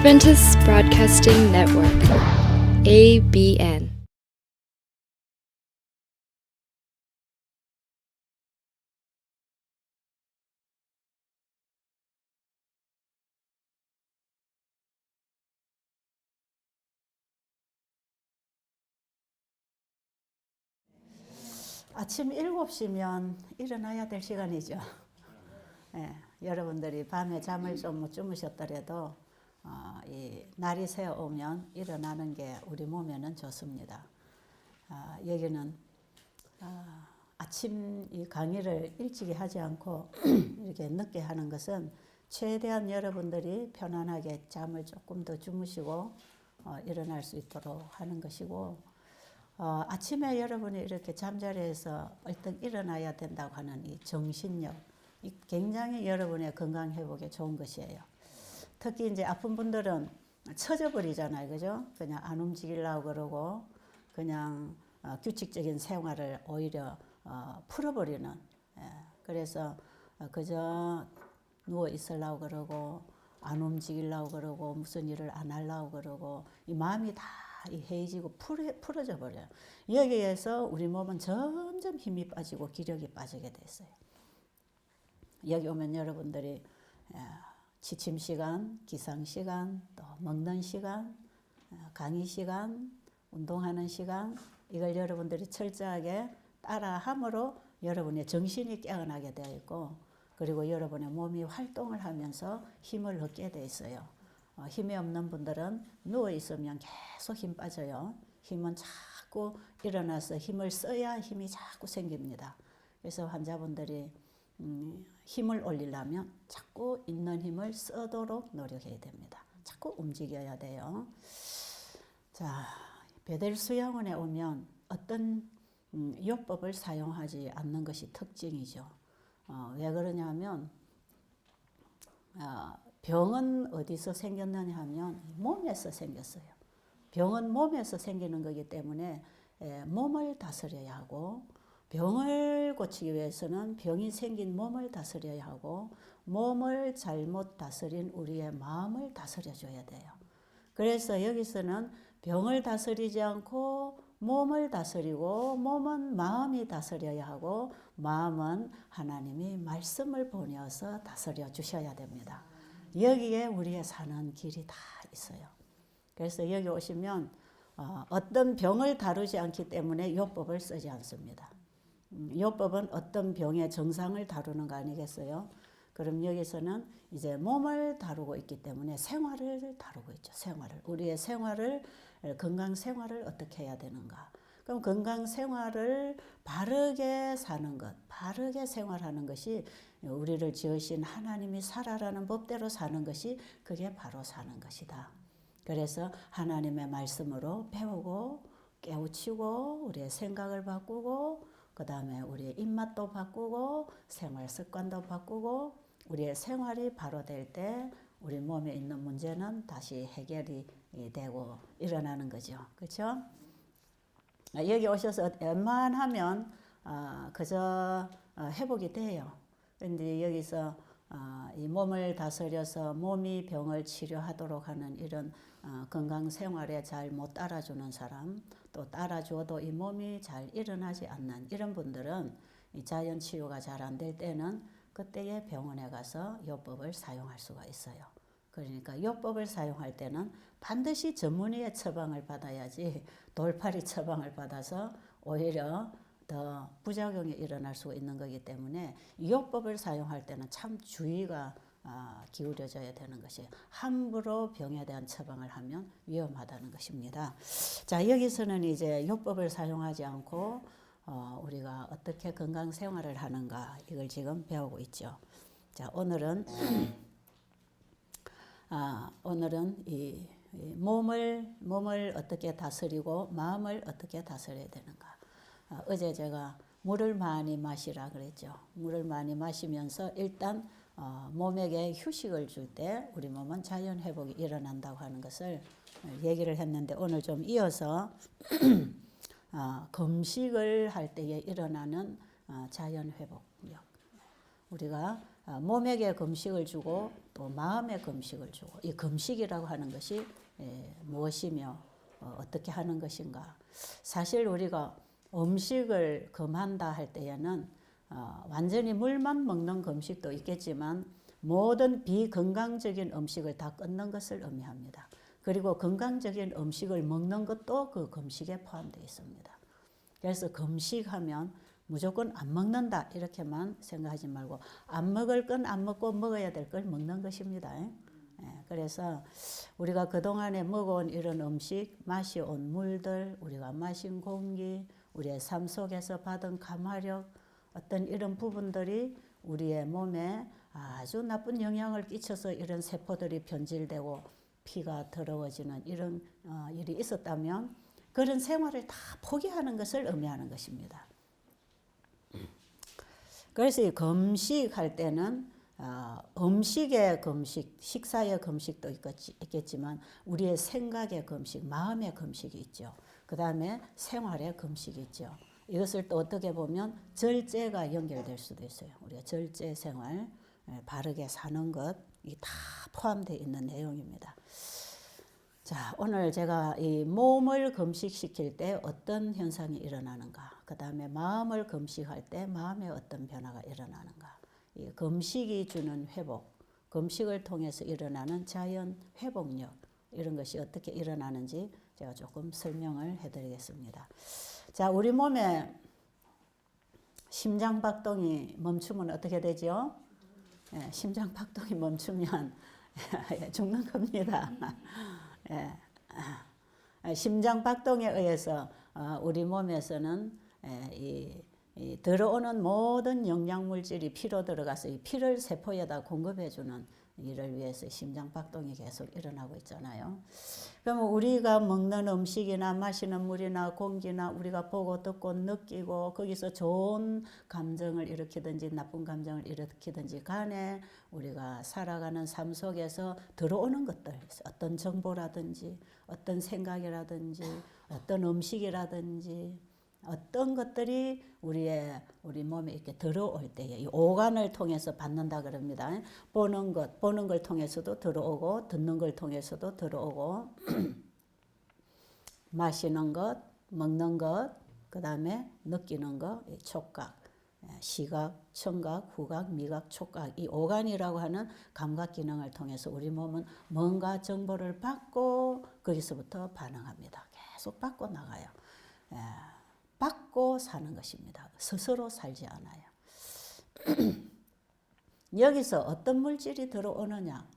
Adventist Broadcasting Network, ABN. 아침 7시면 일어나야 될 시간이죠. 예, 여러분들이 밤에 잠을 좀 못 주무셨더라도 이 날이 새어오면 일어나는 게 우리 몸에는 좋습니다. 여기는 아침 이 강의를 일찍이 하지 않고 이렇게 늦게 하는 것은 최대한 여러분들이 편안하게 잠을 조금 더 주무시고 일어날 수 있도록 하는 것이고, 아침에 여러분이 이렇게 잠자리에서 얼른 일어나야 된다고 하는 이 정신력, 이 굉장히 여러분의 건강 회복에 좋은 것이에요. 특히 이제 아픈 분들은 처져 버리잖아요, 그죠? 그냥 안 움직이려고 그러고 그냥 규칙적인 생활을 오히려 풀어버리는. 그래서 그저 누워 있으려고 그러고 안 움직이려고 그러고 무슨 일을 안 하려고 그러고 이 마음이 다 해이지고 풀어져 버려요. 여기에서 우리 몸은 점점 힘이 빠지고 기력이 빠지게 됐어요. 여기 오면 여러분들이 취침 시간, 기상 시간, 또 먹는 시간, 강의 시간, 운동하는 시간, 이걸 여러분들이 철저하게 따라함으로 여러분의 정신이 깨어나게 되어 있고, 그리고 여러분의 몸이 활동을 하면서 힘을 얻게 돼 있어요. 힘이 없는 분들은 누워 있으면 계속 힘 빠져요. 힘은 자꾸 일어나서 힘을 써야 힘이 자꾸 생깁니다. 그래서 환자분들이 힘을 올리려면 자꾸 있는 힘을 쓰도록 노력해야 됩니다. 자꾸 움직여야 돼요. 자, 베델 수양원에 오면 어떤 요법을 사용하지 않는 것이 특징이죠. 왜 그러냐면 병은 어디서 생겼느냐 하면 몸에서 생겼어요. 병은 몸에서 생기는 거기 때문에 몸을 다스려야 하고, 병을 고치기 위해서는 병이 생긴 몸을 다스려야 하고, 몸을 잘못 다스린 우리의 마음을 다스려줘야 돼요. 그래서 여기서는 병을 다스리지 않고 몸을 다스리고, 몸은 마음이 다스려야 하고, 마음은 하나님이 말씀을 보내어서 다스려 주셔야 됩니다. 여기에 우리의 사는 길이 다 있어요. 그래서 여기 오시면 어떤 병을 다루지 않기 때문에 요법을 쓰지 않습니다. 요법은 어떤 병의 증상을 다루는 거 아니겠어요? 그럼 여기서는 이제 몸을 다루고 있기 때문에 생활을 다루고 있죠. 생활을. 우리의 생활을, 건강 생활을 어떻게 해야 되는가. 그럼 건강 생활을 바르게 사는 것, 바르게 생활하는 것이 우리를 지으신 하나님이 살아라는 법대로 사는 것이 그게 바로 사는 것이다. 그래서 하나님의 말씀으로 배우고 깨우치고 우리의 생각을 바꾸고, 그 다음에 우리의 입맛도 바꾸고 생활 습관도 바꾸고, 우리의 생활이 바로 될 때 우리 몸에 있는 문제는 다시 해결이 되고 일어나는 거죠. 그렇죠? 여기 오셔서 웬만하면 그저 회복이 돼요. 그런데 여기서 이 몸을 다스려서 몸이 병을 치료하도록 하는 이런 건강 생활에 잘 못 따라주는 사람, 또 따라줘도 이 몸이 잘 일어나지 않는 이런 분들은 이 자연 치유가 잘 안 될 때는 그때에 병원에 가서 요법을 사용할 수가 있어요. 그러니까 요법을 사용할 때는 반드시 전문의의 처방을 받아야지 돌팔이 처방을 받아서 오히려 더 부작용이 일어날 수 있는 거기 때문에 요법을 사용할 때는 참 주의가 기울여져야 되는 것이에요. 함부로 병에 대한 처방을 하면 위험하다는 것입니다. 자, 여기서는 이제 요법을 사용하지 않고 우리가 어떻게 건강 생활을 하는가, 이걸 지금 배우고 있죠. 자, 오늘은 이 몸을 어떻게 다스리고 마음을 어떻게 다스려야 되는가. 어제 제가 물을 많이 마시라 그랬죠. 물을 많이 마시면서 일단 몸에게 휴식을 줄 때 우리 몸은 자연 회복이 일어난다고 하는 것을 얘기를 했는데, 오늘 좀 이어서 금식을 할 때에 일어나는 자연 회복력. 우리가 몸에게 금식을 주고 또 마음에 금식을 주고, 이 금식이라고 하는 것이 무엇이며 어떻게 하는 것인가. 사실 우리가 음식을 금한다 할 때에는 완전히 물만 먹는 금식도 있겠지만 모든 비건강적인 음식을 다 끊는 것을 의미합니다. 그리고 건강적인 음식을 먹는 것도 그 금식에 포함되어 있습니다. 그래서 금식하면 무조건 안 먹는다 이렇게만 생각하지 말고 안 먹을 건 안 먹고 먹어야 될 걸 먹는 것입니다. 그래서 우리가 그동안에 먹어온 이런 음식, 마셔온 물들, 우리가 마신 공기, 우리의 삶 속에서 받은 감화력, 어떤 이런 부분들이 우리의 몸에 아주 나쁜 영향을 끼쳐서 이런 세포들이 변질되고 피가 더러워지는 이런 일이 있었다면 그런 생활을 다 포기하는 것을 의미하는 것입니다. 그래서 이 금식할 때는 음식의 금식, 식사의 금식도 있겠지만 우리의 생각의 금식, 마음의 금식이 있죠. 그 다음에 생활의 금식이 있죠. 이것을 또 어떻게 보면 절제가 연결될 수도 있어요. 우리가 절제 생활, 바르게 사는 것, 이 다 포함되어 있는 내용입니다. 자, 오늘 제가 이 몸을 금식시킬 때 어떤 현상이 일어나는가, 그 다음에 마음을 금식할 때 마음에 어떤 변화가 일어나는가, 이 금식이 주는 회복, 금식을 통해서 일어나는 자연 회복력, 이런 것이 어떻게 일어나는지 제가 조금 설명을 해드리겠습니다. 자, 우리 몸에 심장박동이 멈추면 어떻게 되죠? 심장박동이 멈추면 죽는 겁니다. 심장박동에 의해서 우리 몸에서는 이 들어오는 모든 영양물질이 피로 들어가서 이 피를 세포에다 공급해주는 일을 위해서 심장박동이 계속 일어나고 있잖아요. 그러면 우리가 먹는 음식이나 마시는 물이나 공기나 우리가 보고 듣고 느끼고 거기서 좋은 감정을 일으키든지 나쁜 감정을 일으키든지 간에 우리가 살아가는 삶 속에서 들어오는 것들, 어떤 정보라든지 어떤 생각이라든지 어떤 음식이라든지 어떤 것들이 우리 몸에 이렇게 들어올 때에 이 오간을 통해서 받는다 그럽니다. 보는 걸 통해서도 들어오고 듣는 걸 통해서도 들어오고 마시는 것, 먹는 것, 그 다음에 느끼는 것, 촉각, 시각, 청각, 후각, 미각, 촉각, 이 오간이라고 하는 감각 기능을 통해서 우리 몸은 뭔가 정보를 받고 거기서부터 반응합니다. 계속 받고 나가요. 받고 사는 것입니다. 스스로 살지 않아요. 여기서 어떤 물질이 들어오느냐,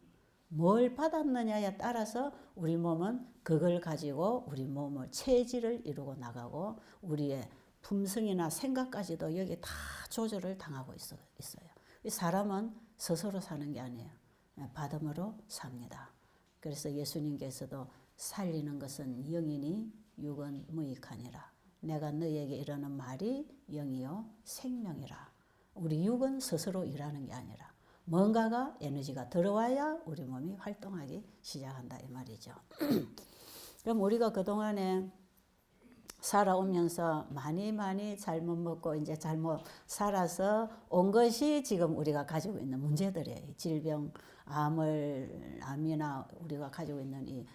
뭘 받았느냐에 따라서 우리 몸은 그걸 가지고 우리 몸을 체질을 이루고 나가고 우리의 품성이나 생각까지도 여기 다 조절을 당하고 있어요. 사람은 스스로 사는 게 아니에요. 받음으로 삽니다. 그래서 예수님께서도 살리는 것은 영이니 육은 무익하니라. 내가 너희에게 이르는 말이 영이요 생명이라. 우리 육은 스스로 일하는 게 아니라 뭔가가 에너지가 들어와야 우리 몸이 활동하기 시작한다 이 말이죠. 그럼 우리가 그동안에 살아오면서 많이 잘못 먹고 이제 잘못 살아서 온 것이 지금 우리가 가지고 있는 문제들이에요. 질병, 암이나 우리가 가지고 있는 이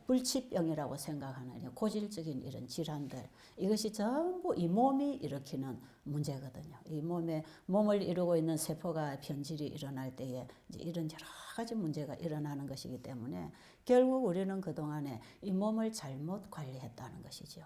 불치병이라고 생각하는 고질적인 이런 질환들, 이것이 전부 이 몸이 일으키는 문제거든요. 이 몸을 이루고 있는 세포가 변질이 일어날 때에 이제 이런 여러 가지 문제가 일어나는 것이기 때문에 결국 우리는 그동안에 이 몸을 잘못 관리했다는 것이죠.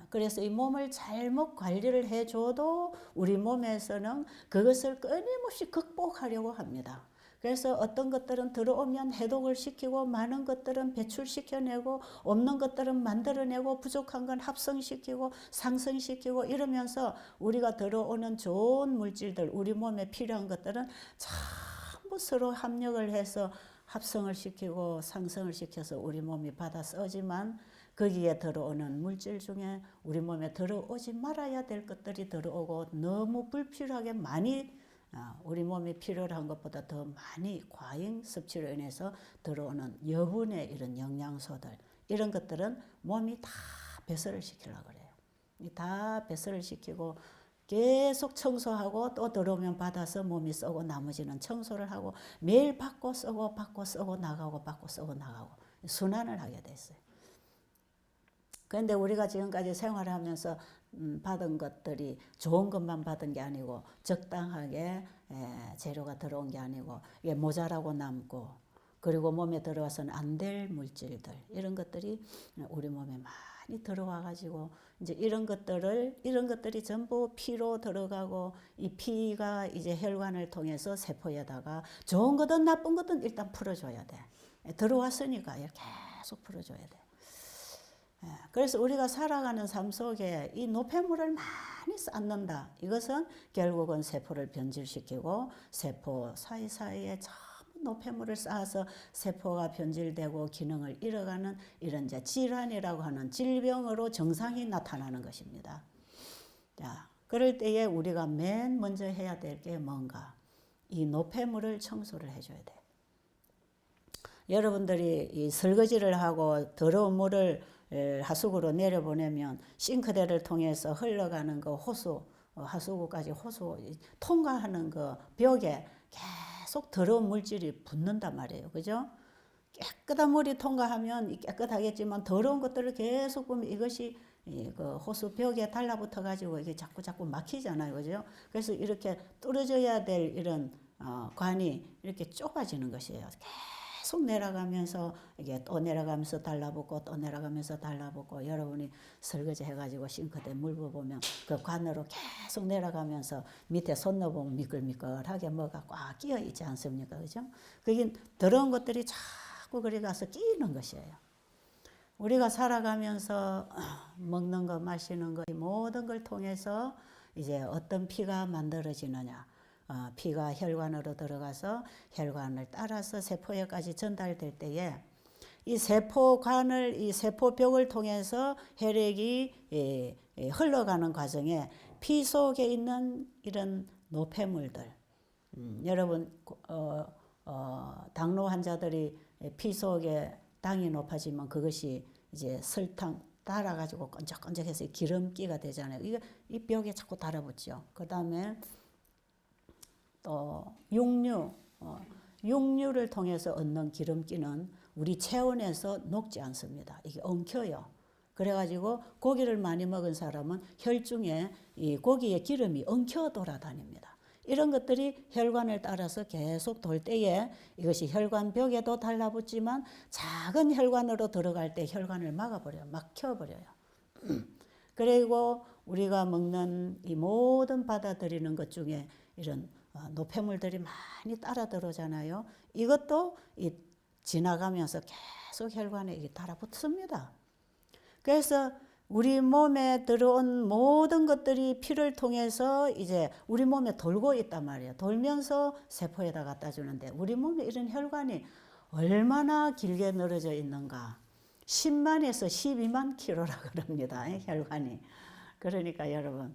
그래서 이 몸을 잘못 관리를 해줘도 우리 몸에서는 그것을 끊임없이 극복하려고 합니다. 그래서 어떤 것들은 들어오면 해독을 시키고 많은 것들은 배출시켜내고 없는 것들은 만들어내고 부족한 건 합성시키고 상승시키고 이러면서 우리가 들어오는 좋은 물질들, 우리 몸에 필요한 것들은 전부 서로 합력을 해서 합성을 시키고 상승을 시켜서 우리 몸이 받아 쓰지만 거기에 들어오는 물질 중에 우리 몸에 들어오지 말아야 될 것들이 들어오고 너무 불필요하게 많이 우리 몸이 필요로 한 것보다 더 많이 과잉 섭취로 인해서 들어오는 여분의 이런 영양소들, 이런 것들은 몸이 다 배설을 시키려고 그래요. 다 배설을 시키고 계속 청소하고 또 들어오면 받아서 몸이 썩고 나머지는 청소를 하고 매일 받고 썩고 나가고 받고 썩고 나가고 순환을 하게 됐어요. 그런데 우리가 지금까지 생활하면서 받은 것들이 좋은 것만 받은 게 아니고 적당하게 재료가 들어온 게 아니고 이게 모자라고 남고 그리고 몸에 들어와서는 안 될 물질들 이런 것들이 우리 몸에 많이 들어와 가지고 이제 이런 것들이 전부 피로 들어가고 이 피가 이제 혈관을 통해서 세포에다가 좋은 거든 나쁜 거든 일단 풀어줘야 돼. 들어왔으니까 계속 풀어줘야 돼. 그래서 우리가 살아가는 삶 속에 이 노폐물을 많이 쌓는다. 이것은 결국은 세포를 변질시키고 세포 사이사이에 전부 노폐물을 쌓아서 세포가 변질되고 기능을 잃어가는 이런 이제 질환이라고 하는 질병으로 증상이 나타나는 것입니다. 자, 그럴 때에 우리가 맨 먼저 해야 될 게 뭔가? 이 노폐물을 청소를 해줘야 돼. 여러분들이 이 설거지를 하고 더러운 물을 하수구로 내려보내면 싱크대를 통해서 흘러가는 그 호수, 하수구까지 호수 통과하는 그 벽에 계속 더러운 물질이 붙는단 말이에요. 그죠? 깨끗한 물이 통과하면 깨끗하겠지만 더러운 것들을 계속 보면 이것이 그 호수 벽에 달라붙어 가지고 이게 자꾸 막히잖아요. 그죠? 그래서 이렇게 뚫어져야 될 이런 관이 이렇게 좁아지는 것이에요. 계속 내려가면서 이게 또 내려가면서 달라붙고 또 내려가면서 달라붙고 여러분이 설거지 해가지고 싱크대 물 부으면 그 관으로 계속 내려가면서 밑에 손 넣어보면 미끌미끌하게 뭐가 꽉 끼어 있지 않습니까? 그죠? 그게 더러운 것들이 자꾸 그리 가서 끼는 것이에요. 우리가 살아가면서 먹는 거 마시는 거 모든 걸 통해서 이제 어떤 피가 만들어지느냐. 피가 혈관으로 들어가서 혈관을 따라서 세포에까지 전달될 때에 이 세포관을 이 세포벽을 통해서 혈액이 흘러가는 과정에 피 속에 있는 이런 노폐물들 여러분 당뇨 환자들이 피 속에 당이 높아지면 그것이 이제 설탕 달아가지고 끈적끈적해서 기름기가 되잖아요. 이거 이 벽에 자꾸 달아붙죠. 그 다음에 또 육류를 통해서 얻는 기름기는 우리 체온에서 녹지 않습니다. 이게 엉켜요. 그래가지고 고기를 많이 먹은 사람은 혈중에 이 고기의 기름이 엉켜 돌아다닙니다. 이런 것들이 혈관을 따라서 계속 돌 때에 이것이 혈관벽에도 달라붙지만 작은 혈관으로 들어갈 때 혈관을 막아버려요. 막혀버려요. 그리고 우리가 먹는 이 모든 받아들이는 것 중에 이런 노폐물들이 많이 따라 들어오잖아요. 이것도 지나가면서 계속 혈관에 달아붙습니다. 그래서 우리 몸에 들어온 모든 것들이 피를 통해서 이제 우리 몸에 돌고 있단 말이에요. 돌면서 세포에다 갖다 주는데 우리 몸에 이런 혈관이 얼마나 길게 늘어져 있는가. 10만에서 12만 킬로라 그럽니다. 혈관이. 그러니까 여러분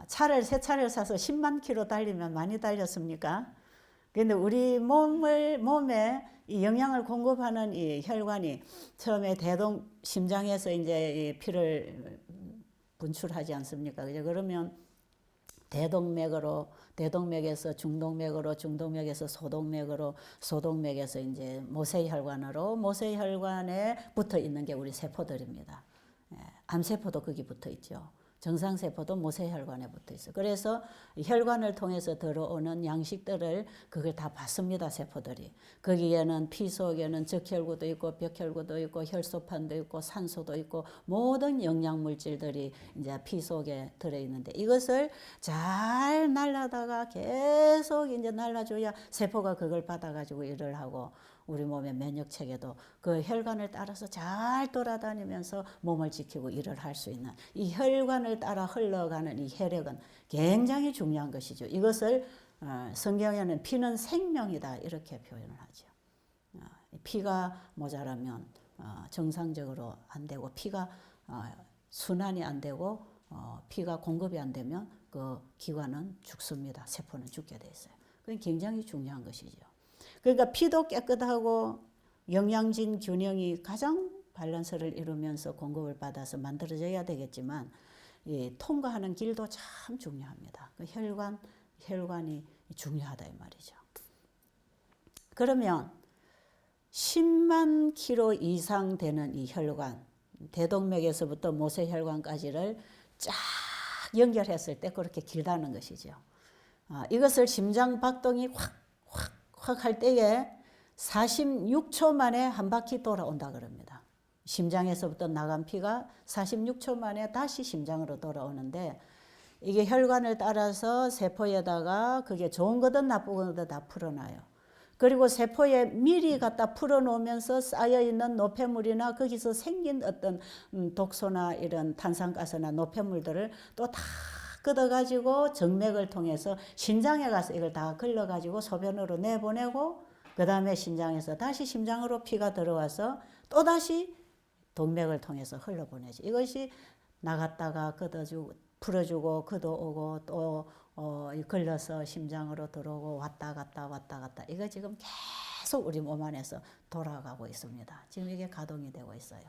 새 차를 사서 10만 킬로 달리면 많이 달렸습니까? 그런데 우리 몸에 이 영양을 공급하는 이 혈관이 처음에 심장에서 이제 이 피를 분출하지 않습니까? 그죠? 그러면 대동맥에서 중동맥으로, 중동맥에서 소동맥으로, 소동맥에서 이제 모세혈관으로, 모세혈관에 붙어 있는 게 우리 세포들입니다. 암세포도 거기 붙어 있죠. 정상세포도 모세혈관에 붙어 있어요. 그래서 혈관을 통해서 들어오는 양식들을 그걸 다 받습니다. 세포들이. 거기에는 피 속에는 적혈구도 있고 벽혈구도 있고 혈소판도 있고 산소도 있고 모든 영양물질들이 이제 피 속에 들어있는데 이것을 잘 날라다가 계속 이제 날라줘야 세포가 그걸 받아가지고 일을 하고 우리 몸의 면역체계도 그 혈관을 따라서 잘 돌아다니면서 몸을 지키고 일을 할 수 있는 이 혈관을 따라 흘러가는 이 혈액은 굉장히 중요한 것이죠. 이것을 성경에는 피는 생명이다 이렇게 표현을 하죠. 피가 모자라면 정상적으로 안 되고 피가 순환이 안 되고 피가 공급이 안 되면 그 기관은 죽습니다. 세포는 죽게 돼 있어요. 그게 굉장히 중요한 것이죠. 그러니까 피도 깨끗하고 영양진 균형이 가장 밸런스를 이루면서 공급을 받아서 만들어져야 되겠지만 통과하는 길도 참 중요합니다. 그 혈관이 중요하다 이 말이죠. 그러면 10만 킬로 이상 되는 이 혈관, 대동맥에서부터 모세혈관까지를 쫙 연결했을 때 그렇게 길다는 것이죠. 이것을 심장 박동이 확 할 때에 46초 만에 한 바퀴 돌아온다 그럽니다. 심장에서부터 나간 피가 46초 만에 다시 심장으로 돌아오는데 이게 혈관을 따라서 세포에다가 그게 좋은 거든 나쁜 거든 다 풀어놔요. 그리고 세포에 미리 갖다 풀어놓으면서 쌓여있는 노폐물이나 거기서 생긴 어떤 독소나 이런 탄산가스나 노폐물들을 또 다 걷어가지고 정맥을 통해서 신장에 가서 이걸 다 걸러가지고 소변으로 내보내고 그 다음에 신장에서 다시 심장으로 피가 들어와서 또다시 동맥을 통해서 흘러보내지. 이것이 나갔다가 걷어주고 풀어주고 걷어오고 또 걸려서 심장으로 들어오고 왔다 갔다 이거 지금 계속 우리 몸 안에서 돌아가고 있습니다. 지금 이게 가동이 되고 있어요.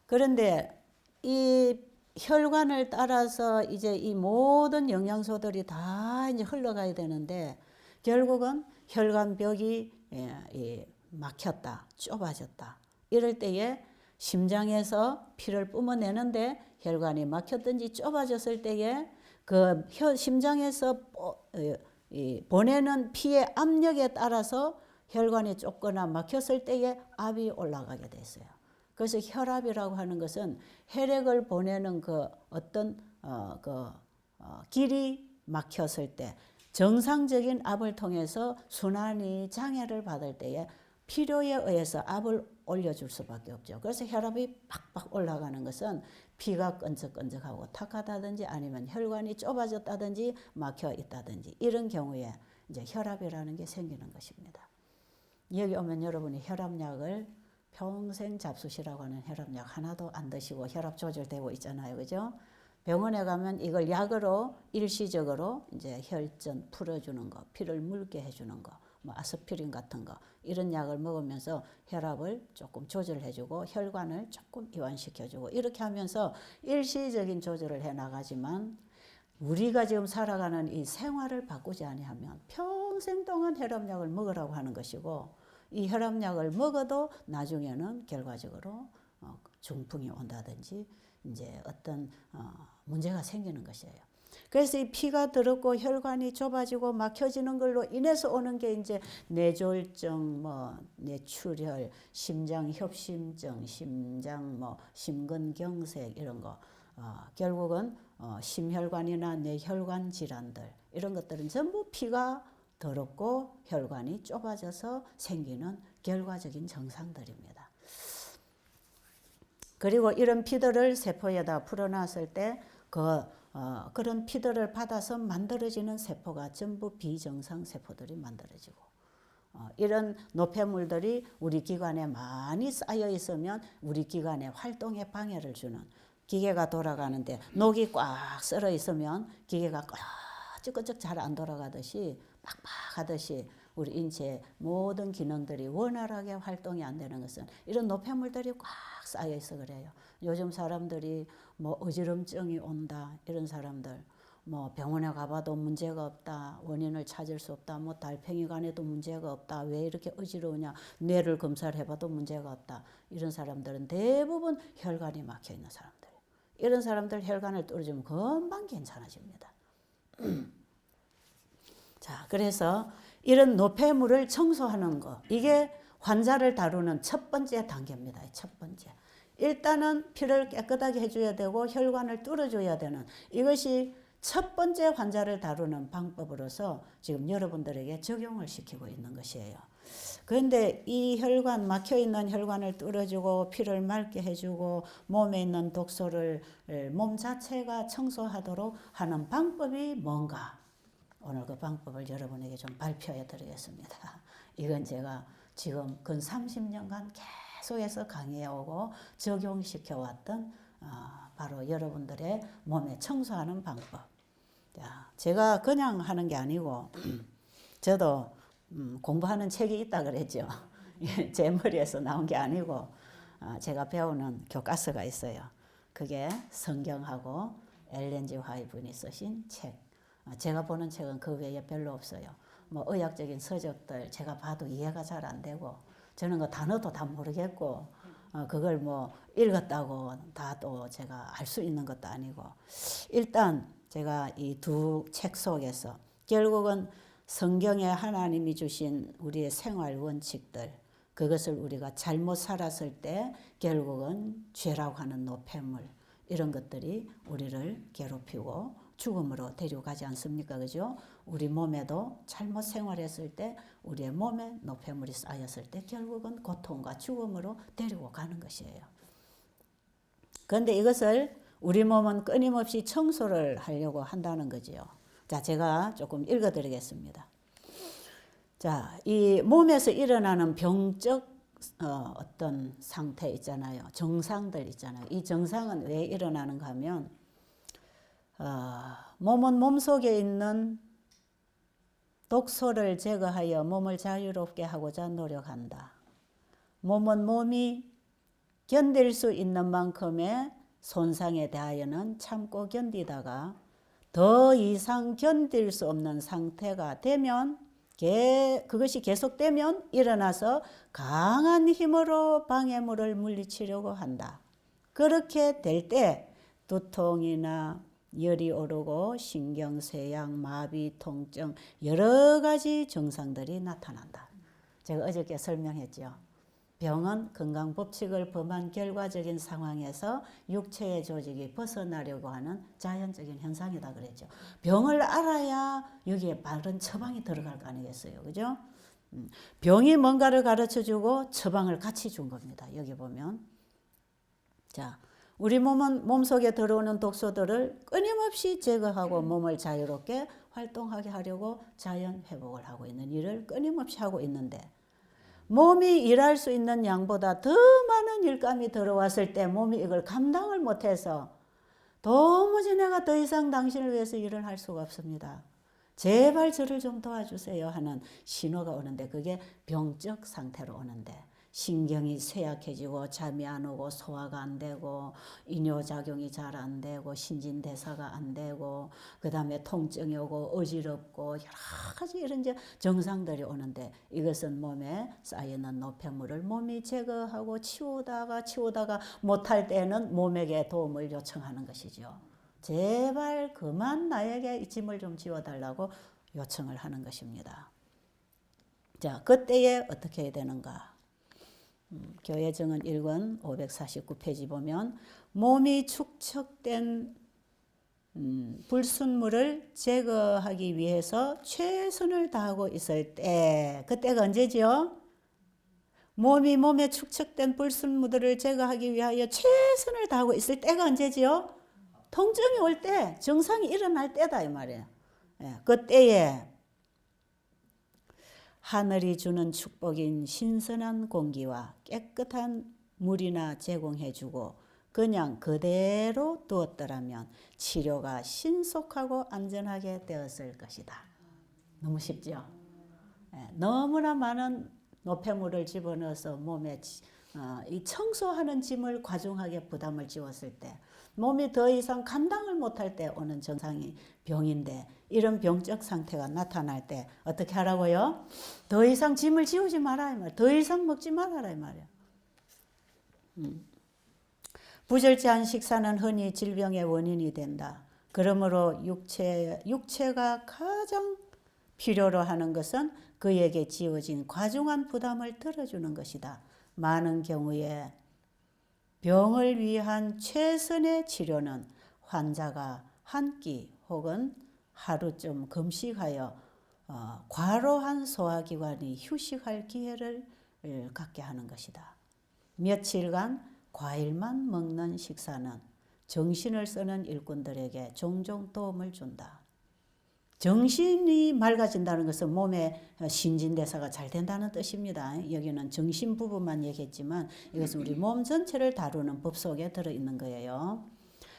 그런데 이 혈관을 따라서 이제 이 모든 영양소들이 다 이제 흘러가야 되는데 결국은 혈관벽이 막혔다, 좁아졌다. 이럴 때에 심장에서 피를 뿜어내는데 혈관이 막혔든지 좁아졌을 때에 그 심장에서 보내는 피의 압력에 따라서 혈관이 좁거나 막혔을 때에 압이 올라가게 됐어요. 그래서 혈압이라고 하는 것은 혈액을 보내는 그 어떤 길이 막혔을 때 정상적인 압을 통해서 순환이 장애를 받을 때에 필요에 의해서 압을 올려줄 수밖에 없죠. 그래서 혈압이 팍팍 올라가는 것은 피가 끈적끈적하고 탁하다든지 아니면 혈관이 좁아졌다든지 막혀 있다든지 이런 경우에 이제 혈압이라는 게 생기는 것입니다. 여기 오면 여러분이 혈압약을 평생 잡수시라고 하는 혈압약 하나도 안 드시고 혈압 조절되고 있잖아요. 그죠? 병원에 가면 이걸 약으로 일시적으로 이제 혈전 풀어주는 거, 피를 묽게 해주는 거, 뭐 아스피린 같은 거 이런 약을 먹으면서 혈압을 조금 조절해주고 혈관을 조금 이완시켜주고 이렇게 하면서 일시적인 조절을 해 나가지만 우리가 지금 살아가는 이 생활을 바꾸지 아니하면 평생 동안 혈압약을 먹으라고 하는 것이고 이 혈압약을 먹어도 나중에는 결과적으로 중풍이 온다든지 이제 어떤 문제가 생기는 것이에요. 그래서 이 피가 더럽고 혈관이 좁아지고 막혀지는 걸로 인해서 오는 게 이제 뇌졸중, 뭐 뇌출혈, 심장협심증, 심근경색 이런 거. 결국은 심혈관이나 뇌혈관 질환들 이런 것들은 전부 피가 더럽고 혈관이 좁아져서 생기는 결과적인 증상들입니다. 그리고 이런 피들을 세포에다 풀어놨을 때 그런 피들을 받아서 만들어지는 세포가 전부 비정상 세포들이 만들어지고 이런 노폐물들이 우리 기관에 많이 쌓여 있으면 우리 기관의 활동에 방해를 주는 기계가 돌아가는데 녹이 꽉 썰어 있으면 기계가 끄적끄적 잘 안 돌아가듯이 빡빡하듯이 우리 인체의 모든 기능들이 원활하게 활동이 안 되는 것은 이런 노폐물들이 꽉 쌓여 있어 그래요. 요즘 사람들이 뭐 어지럼증이 온다 이런 사람들 뭐 병원에 가봐도 문제가 없다 원인을 찾을 수 없다 뭐 달팽이관에도 문제가 없다 왜 이렇게 어지러우냐 뇌를 검사를 해봐도 문제가 없다 이런 사람들은 대부분 혈관이 막혀 있는 사람들. 이런 사람들 혈관을 뚫어주면 금방 괜찮아집니다. 자, 그래서 이런 노폐물을 청소하는 거 이게 환자를 다루는 첫 번째 단계입니다. 첫 번째. 일단은 피를 깨끗하게 해줘야 되고 혈관을 뚫어줘야 되는 이것이 첫 번째 환자를 다루는 방법으로서 지금 여러분들에게 적용을 시키고 있는 것이에요. 그런데 이 혈관 막혀있는 혈관을 뚫어주고 피를 맑게 해주고 몸에 있는 독소를 몸 자체가 청소하도록 하는 방법이 뭔가 오늘 그 방법을 여러분에게 좀 발표해 드리겠습니다. 이건 제가 지금 근 30년간 계속해서 강의해 오고 적용시켜 왔던 바로 여러분들의 몸에 청소하는 방법. 자, 제가 그냥 하는 게 아니고 저도 공부하는 책이 있다 그랬죠. 제 머리에서 나온 게 아니고 제가 배우는 교과서가 있어요. 그게 성경하고 엘렌 G 화이트분이 쓰신 책. 제가 보는 책은 그 외에 별로 없어요. 뭐 의학적인 서적들 제가 봐도 이해가 잘 안 되고 저는 그 단어도 다 모르겠고 그걸 뭐 읽었다고 다 또 제가 알 수 있는 것도 아니고 일단 제가 이 두 책 속에서 결국은 성경에 하나님이 주신 우리의 생활 원칙들 그것을 우리가 잘못 살았을 때 결국은 죄라고 하는 노폐물 이런 것들이 우리를 괴롭히고 죽음으로 데려가지 않습니까? 그죠? 우리 몸에도 잘못 생활했을 때 우리의 몸에 노폐물이 쌓였을 때 결국은 고통과 죽음으로 데리고 가는 것이에요. 그런데 이것을 우리 몸은 끊임없이 청소를 하려고 한다는 거지요. 자, 제가 조금 읽어드리겠습니다. 자, 이 몸에서 일어나는 병적 어떤 상태 있잖아요. 정상들 있잖아요. 이 정상은 왜 일어나는가 하면 몸은 몸속에 있는 독소를 제거하여 몸을 자유롭게 하고자 노력한다. 몸은 몸이 견딜 수 있는 만큼의 손상에 대하여는 참고 견디다가 더 이상 견딜 수 없는 상태가 되면 그것이 계속되면 일어나서 강한 힘으로 방해물을 물리치려고 한다. 그렇게 될 때 두통이나 열이 오르고 신경쇠약, 마비, 통증 여러 가지 증상들이 나타난다. 제가 어저께 설명했죠. 병은 건강법칙을 범한 결과적인 상황에서 육체의 조직이 벗어나려고 하는 자연적인 현상이다 그랬죠. 병을 알아야 여기에 바른 처방이 들어갈 거 아니겠어요. 그죠? 병이 뭔가를 가르쳐주고 처방을 같이 준 겁니다. 여기 보면. 자, 우리 몸은 몸속에 들어오는 독소들을 끊임없이 제거하고 몸을 자유롭게 활동하게 하려고 자연 회복을 하고 있는 일을 끊임없이 하고 있는데 몸이 일할 수 있는 양보다 더 많은 일감이 들어왔을 때 몸이 이걸 감당을 못해서 도무지 내가 더 이상 당신을 위해서 일을 할 수가 없습니다. 제발 저를 좀 도와주세요 하는 신호가 오는데 그게 병적 상태로 오는데 신경이 쇠약해지고 잠이 안 오고 소화가 안 되고 이뇨작용이 잘 안 되고 신진대사가 안 되고 그 다음에 통증이 오고 어지럽고 여러 가지 이런 이제 증상들이 오는데 이것은 몸에 쌓이는 노폐물을 몸이 제거하고 치우다가 못할 때는 몸에게 도움을 요청하는 것이죠. 제발 그만 나에게 이 짐을 좀 지워달라고 요청을 하는 것입니다. 자, 그때에 어떻게 해야 되는가? 교회증은 1권 549페이지 보면 몸이 축적된 불순물을 제거하기 위해서 최선을 다하고 있을 때 그때가 언제죠? 몸에 축적된 불순물들을 제거하기 위하여 최선을 다하고 있을 때가 언제죠? 통증이 올 때, 증상이 일어날 때다 이 말이에요. 그때에 하늘이 주는 축복인 신선한 공기와 깨끗한 물이나 제공해주고 그냥 그대로 두었더라면 치료가 신속하고 안전하게 되었을 것이다. 너무 쉽죠? 너무나 많은 노폐물을 집어넣어서 몸에 이 청소하는 짐을 과중하게 부담을 지웠을 때 몸이 더 이상 감당을 못할 때 오는 증상이 병인데 이런 병적 상태가 나타날 때 어떻게 하라고요? 더 이상 짐을 지우지 마라 이 말이야. 더 이상 먹지 말아라 이 말이야. 부절제한 식사는 흔히 질병의 원인이 된다. 그러므로 육체가 가장 필요로 하는 것은 그에게 지어진 과중한 부담을 덜어주는 것이다. 많은 경우에 병을 위한 최선의 치료는 환자가 한 끼 혹은 하루쯤 금식하여 과로한 소화기관이 휴식할 기회를 갖게 하는 것이다. 며칠간 과일만 먹는 식사는 정신을 쓰는 일꾼들에게 종종 도움을 준다. 정신이 맑아진다는 것은 몸의 신진대사가 잘 된다는 뜻입니다. 여기는 정신 부분만 얘기했지만 이것은 우리 몸 전체를 다루는 법 속에 들어있는 거예요.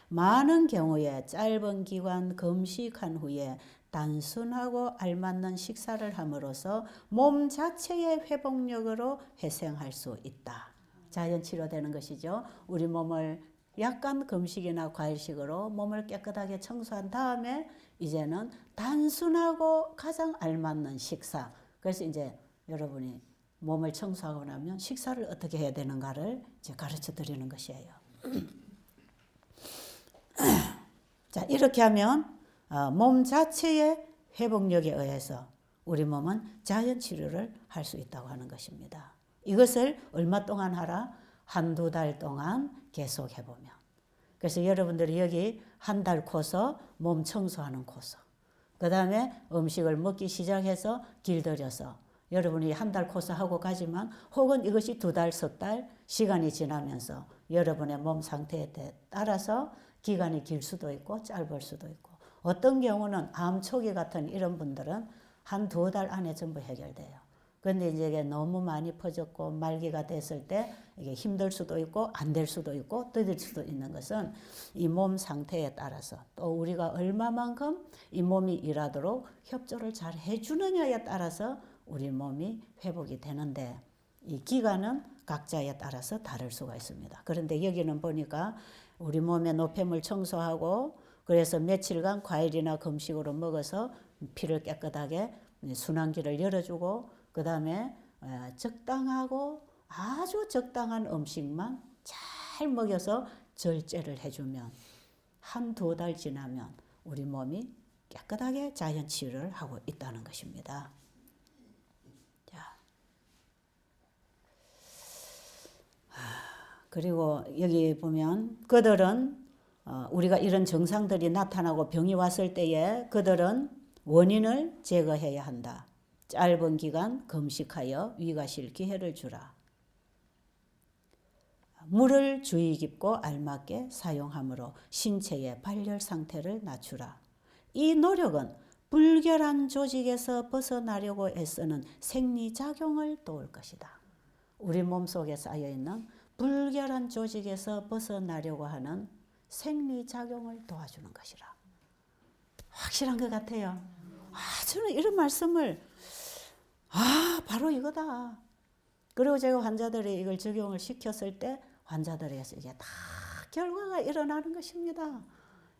많은 경우에 짧은 기간 금식한 후에 단순하고 알맞는 식사를 함으로써 몸 자체의 회복력으로 회생할 수 있다. 자연치료되는 것이죠. 우리 몸을 약간 금식이나 과일식으로 몸을 깨끗하게 청소한 다음에 이제는 단순하고 가장 알맞는 식사. 그래서 이제 여러분이 몸을 청소하고 나면 식사를 어떻게 해야 되는가를 이제 가르쳐 드리는 것이에요. 자, 이렇게 하면 몸 자체의 회복력에 의해서 우리 몸은 자연 치료를 할 수 있다고 하는 것입니다. 이것을 얼마 동안 하라? 한두 달 동안 계속 해보면. 그래서 여러분들이 여기 한 달 코스 몸 청소하는 코스, 그 다음에 음식을 먹기 시작해서 길들여서 여러분이 한 달 코스 하고 가지만 혹은 이것이 두 달, 석 달 시간이 지나면서 여러분의 몸 상태에 따라서 기간이 길 수도 있고 짧을 수도 있고, 어떤 경우는 암 초기 같은 이런 분들은 한 두 달 안에 전부 해결돼요. 그런데 이제 이게 너무 많이 퍼졌고 말기가 됐을 때 이게 힘들 수도 있고 안 될 수도 있고 더딜 수도 있는 것은 이 몸 상태에 따라서, 또 우리가 얼마만큼 이 몸이 일하도록 협조를 잘 해주느냐에 따라서 우리 몸이 회복이 되는데, 이 기간은 각자에 따라서 다를 수가 있습니다. 그런데 여기는 보니까 우리 몸의 노폐물 청소하고 그래서 며칠간 과일이나 금식으로 먹어서 피를 깨끗하게 순환기를 열어주고, 그 다음에 적당하고 아주 적당한 음식만 잘 먹여서 절제를 해주면 한 두 달 지나면 우리 몸이 깨끗하게 자연 치유를 하고 있다는 것입니다. 자, 그리고 여기 보면 그들은 우리가 이런 증상들이 나타나고 병이 왔을 때에 그들은 원인을 제거해야 한다. 짧은 기간 금식하여 위가실 기회를 주라. 물을 주의 깊고 알맞게 사용함으로 신체의 발열 상태를 낮추라. 이 노력은 불결한 조직에서 벗어나려고 애쓰는 생리작용을 도울 것이다. 우리 몸속에 쌓여있는 불결한 조직에서 벗어나려고 하는 생리작용을 도와주는 것이라. 확실한 것 같아요. 저는 이런 말씀을 바로 이거다. 그리고 제가 환자들이 이걸 적용을 시켰을 때 환자들에게서 이게 다 결과가 일어나는 것입니다.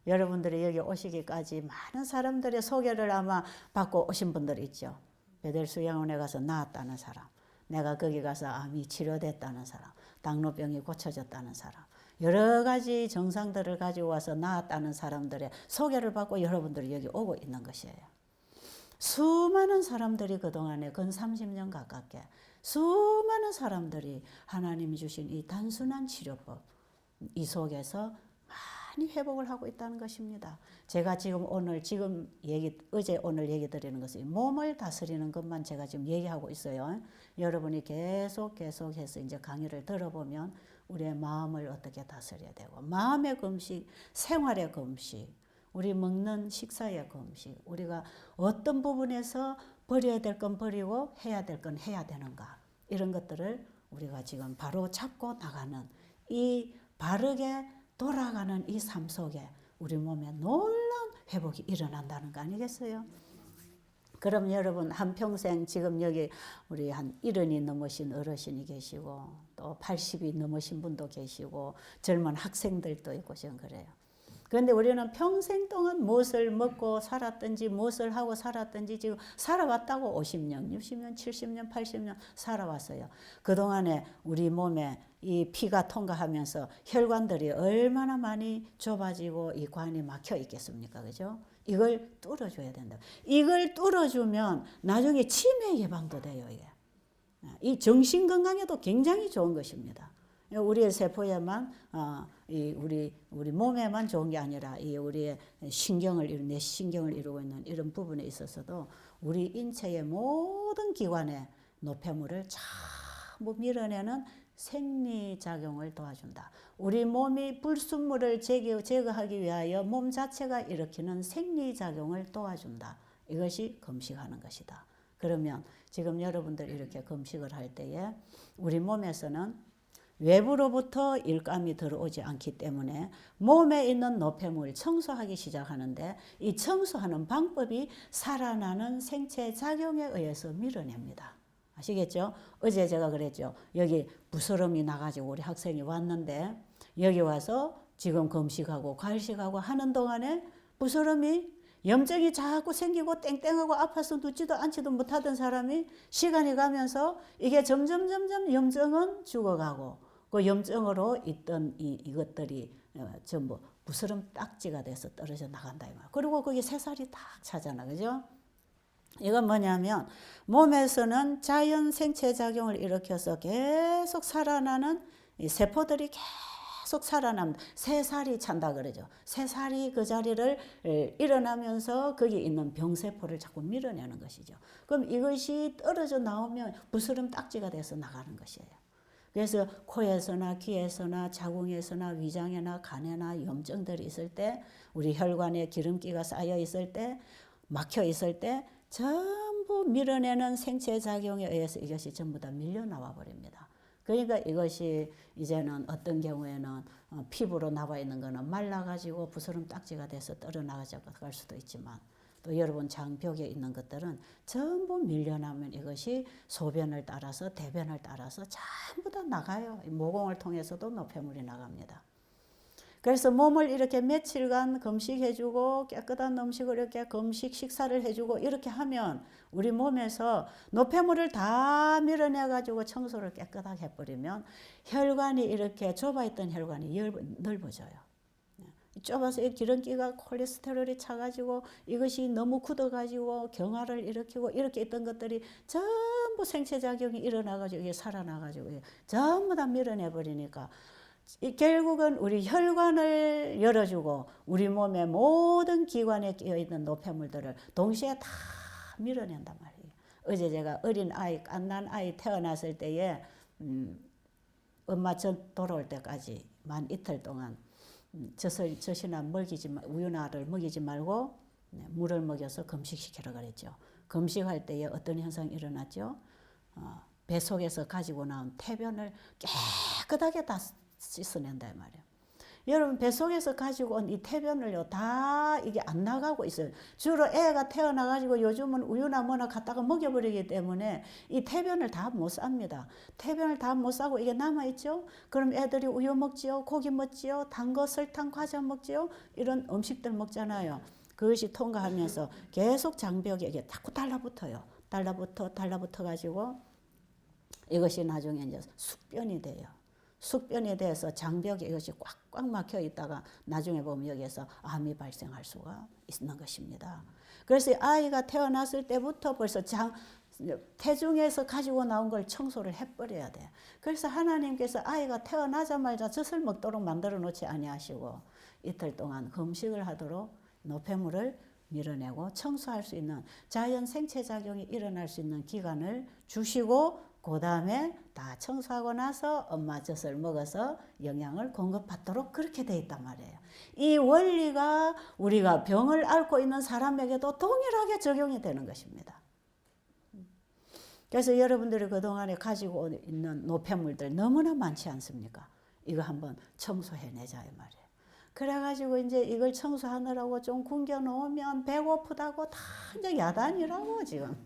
여러분들이 여기 오시기까지 많은 사람들의 소개를 아마 받고 오신 분들이 있죠. 베델수양원에 가서 나았다는 사람, 내가 거기 가서 암이 치료됐다는 사람, 당뇨병이 고쳐졌다는 사람, 여러 가지 증상들을 가지고 와서 나았다는 사람들의 소개를 받고 여러분들이 여기 오고 있는 것이에요. 수많은 사람들이 그동안에 근 30년 가깝게 수많은 사람들이 하나님이 주신 이 단순한 치료법, 이 속에서 많이 회복을 하고 있다는 것입니다. 제가 지금 어제 오늘 얘기 드리는 것은 몸을 다스리는 것만 제가 지금 얘기하고 있어요. 여러분이 계속해서 이제 강의를 들어보면 우리의 마음을 어떻게 다스려야 되고, 마음의 금식, 생활의 금식, 우리 먹는 식사의 금식, 우리가 어떤 부분에서 버려야 될 건 버리고 해야 될 건 해야 되는가, 이런 것들을 우리가 지금 바로 잡고 나가는, 이 바르게 돌아가는 이 삶 속에 우리 몸에 놀라운 회복이 일어난다는 거 아니겠어요? 그럼 여러분 한평생 지금 여기 우리 한 70이 넘으신 어르신이 계시고 또 80이 넘으신 분도 계시고 젊은 학생들도 있고 지금 그래요. 그런데 우리는 평생 동안 무엇을 먹고 살았든지 무엇을 하고 살았든지 지금 살아왔다고 50년, 60년, 70년, 80년 살아왔어요. 그동안에 우리 몸에 이 피가 통과하면서 혈관들이 얼마나 많이 좁아지고 이 관이 막혀 있겠습니까? 그죠? 이걸 뚫어줘야 된다. 이걸 뚫어주면 나중에 치매 예방도 돼요. 이게. 이 정신 건강에도 굉장히 좋은 것입니다. 우리의 세포에만 우리 몸에만 좋은 게 아니라 이 우리의 내 신경을 이루고 있는 이런 부분에 있어서도 우리 인체의 모든 기관에 노폐물을 전부 밀어내는 생리작용을 도와준다. 우리 몸이 불순물을 제거하기 위하여 몸 자체가 일으키는 생리작용을 도와준다. 이것이 금식하는 것이다. 그러면 지금 여러분들 이렇게 금식을 할 때에 우리 몸에서는 외부로부터 일감이 들어오지 않기 때문에 몸에 있는 노폐물 청소하기 시작하는데, 이 청소하는 방법이 살아나는 생체 작용에 의해서 밀어냅니다. 아시겠죠? 어제 제가 그랬죠. 여기 부스럼이 나가지고 우리 학생이 왔는데 여기 와서 지금 금식하고 과일식하고 하는 동안에 부스럼이 염증이 자꾸 생기고 땡땡하고 아파서 눕지도 앉지도 못하던 사람이 시간이 가면서 이게 점점 염증은 죽어가고 그 염증으로 있던 이것들이 전부 부스럼 딱지가 돼서 떨어져 나간다 이 말. 그리고 거기 새살이 딱 차잖아, 그죠? 이건 뭐냐면 몸에서는 자연 생체 작용을 일으켜서 계속 살아나는 이 세포들이 계속 살아납니다. 새살이 찬다 그러죠. 새살이 그 자리를 일어나면서 거기 있는 병세포를 자꾸 밀어내는 것이죠. 그럼 이것이 떨어져 나오면 부스럼 딱지가 돼서 나가는 것이에요. 그래서 코에서나 귀에서나 자궁에서나 위장에나 간에나 염증들이 있을 때, 우리 혈관에 기름기가 쌓여 있을 때, 막혀 있을 때 전부 밀어내는 생체 작용에 의해서 이것이 전부 다 밀려 나와 버립니다. 그러니까 이것이 이제는 어떤 경우에는 피부로 나와 있는 거는 말라가지고 부스럼 딱지가 돼서 떨어나갈 수도 있지만, 또 여러분 장벽에 있는 것들은 전부 밀려나면 이것이 소변을 따라서 대변을 따라서 전부 다 나가요. 모공을 통해서도 노폐물이 나갑니다. 그래서 몸을 이렇게 며칠간 금식해주고 깨끗한 음식을 이렇게 금식 식사를 해주고 이렇게 하면 우리 몸에서 노폐물을 다 밀어내가지고 청소를 깨끗하게 해버리면 혈관이 이렇게 좁아있던 혈관이 넓어져요. 좁아서 이 기름기가 콜레스테롤이 차가지고 이것이 너무 굳어가지고 경화를 일으키고 이렇게 있던 것들이 전부 생체작용이 일어나가지고 이게 살아나가지고 전부 다 밀어내버리니까 결국은 우리 혈관을 열어주고 우리 몸의 모든 기관에 끼어있는 노폐물들을 동시에 다 밀어낸단 말이에요. 어제 제가 어린 아이, 갓난 아이 태어났을 때에 엄마 전 돌아올 때까지 만 이틀 동안 젖이나 우유나를 먹이지 말고 물을 먹여서 금식시키라 그랬죠. 금식할 때에 어떤 현상이 일어났죠? 배 속에서 가지고 나온 태변을 깨끗하게 다 씻어낸다 이 말이에요. 여러분 뱃속에서 가지고 온 이 태변을요 다 이게 안 나가고 있어요. 주로 애가 태어나가지고 요즘은 우유나 뭐나 갖다가 먹여버리기 때문에 이 태변을 다 못 쌉니다. 태변을 다 못 싸고 이게 남아있죠. 그럼 애들이 우유 먹지요, 고기 먹지요, 단 거, 설탕, 과자 먹지요. 이런 음식들 먹잖아요. 그것이 통과하면서 계속 장벽에 이게 자꾸 달라붙어요. 달라붙어 가지고 이것이 나중에 이제 숙변이 돼요. 숙변에 대해서 장벽에 이것이 꽉꽉 막혀 있다가 나중에 보면 여기에서 암이 발생할 수가 있는 것입니다. 그래서 아이가 태어났을 때부터 벌써 태중에서 가지고 나온 걸 청소를 해버려야 돼. 그래서 하나님께서 아이가 태어나자마자 젖을 먹도록 만들어 놓지 아니하시고 이틀 동안 금식을 하도록 노폐물을 밀어내고 청소할 수 있는 자연 생체작용이 일어날 수 있는 기간을 주시고 그 다음에 다 청소하고 나서 엄마 젖을 먹어서 영양을 공급받도록 그렇게 돼 있단 말이에요. 이 원리가 우리가 병을 앓고 있는 사람에게도 동일하게 적용이 되는 것입니다. 그래서 여러분들이 그동안에 가지고 있는 노폐물들 너무나 많지 않습니까? 이거 한번 청소해내자 이 말이에요. 그래가지고 이제 이걸 청소하느라고 좀 굶겨 놓으면 배고프다고 다 이제 야단이라고 지금.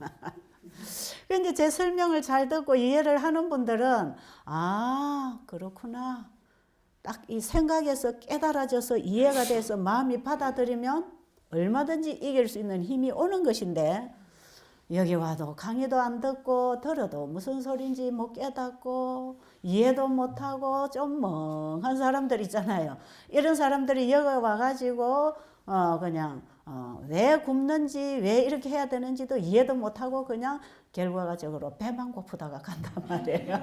근데 제 설명을 잘 듣고 이해를 하는 분들은 아 그렇구나. 딱 이 생각에서 깨달아져서 이해가 돼서 마음이 받아들이면 얼마든지 이길 수 있는 힘이 오는 것인데 여기 와도 강의도 안 듣고 들어도 무슨 소린지 못 깨닫고 이해도 못하고 좀 멍한 사람들 있잖아요. 이런 사람들이 여기 와가지고 그냥 왜 굶는지 왜 이렇게 해야 되는지도 이해도 못하고 그냥 결과적으로 배만 고프다가 간단 말이에요.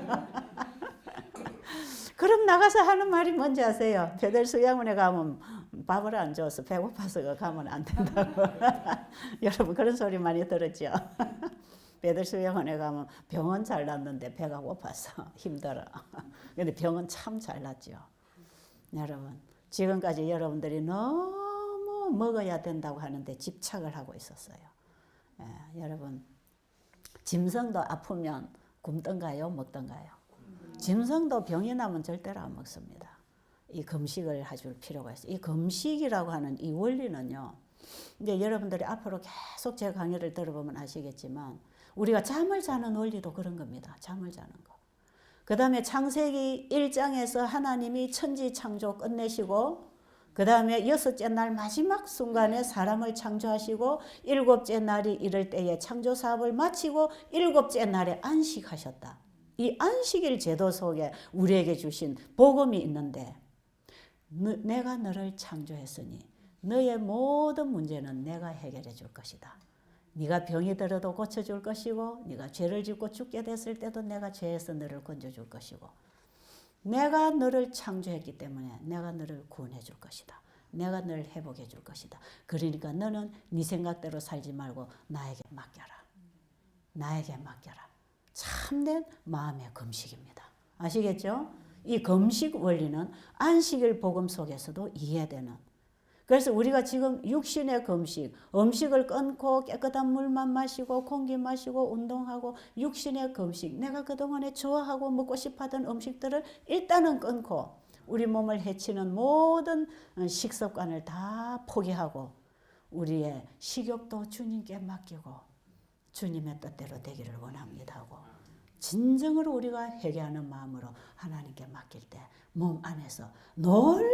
그럼 나가서 하는 말이 뭔지 아세요? 배들수양원에 가면 밥을 안 줘서 배고파서 가면 안 된다고. 여러분 그런 소리 많이 들었죠? 배들수양원에 가면 병은 잘 났는데 배가 고파서 힘들어. 근데 병은 참 잘 났죠. 여러분 지금까지 여러분들이 너무 먹어야 된다고 하는데 집착을 하고 있었어요. 여러분 짐승도 아프면 굶던가요? 먹던가요? 짐승도 병이 나면 절대로 안 먹습니다. 이 금식을 해줄 필요가 있어요. 이 금식이라고 하는 이 원리는요. 이제 여러분들이 앞으로 계속 제 강의를 들어보면 아시겠지만 우리가 잠을 자는 원리도 그런 겁니다. 잠을 자는 거. 그 다음에 창세기 1장에서 하나님이 천지 창조 끝내시고 그 다음에 6째 날 마지막 순간에 사람을 창조하시고 7째 날이 이럴 때에 창조 사업을 마치고 7째 날에 안식하셨다. 이 안식일 제도 속에 우리에게 주신 복음이 있는데 내가 너를 창조했으니 너의 모든 문제는 내가 해결해 줄 것이다. 네가 병이 들어도 고쳐줄 것이고 네가 죄를 짓고 죽게 됐을 때도 내가 죄에서 너를 건져줄 것이고 내가 너를 창조했기 때문에 내가 너를 구원해 줄 것이다. 내가 너를 회복해 줄 것이다. 그러니까 너는 네 생각대로 살지 말고 나에게 맡겨라. 나에게 맡겨라. 참된 마음의 금식입니다. 아시겠죠? 이 금식 원리는 안식일 복음 속에서도 이해되는. 그래서 우리가 지금 육신의 금식, 음식을 끊고 깨끗한 물만 마시고 공기 마시고 운동하고 육신의 금식, 내가 그동안에 좋아하고 먹고 싶었던 음식들을 일단은 끊고 우리 몸을 해치는 모든 식습관을 다 포기하고 우리의 식욕도 주님께 맡기고 주님의 뜻대로 되기를 원합니다 하고 진정으로 우리가 회개하는 마음으로 하나님께 맡길 때 몸 안에서 놀라운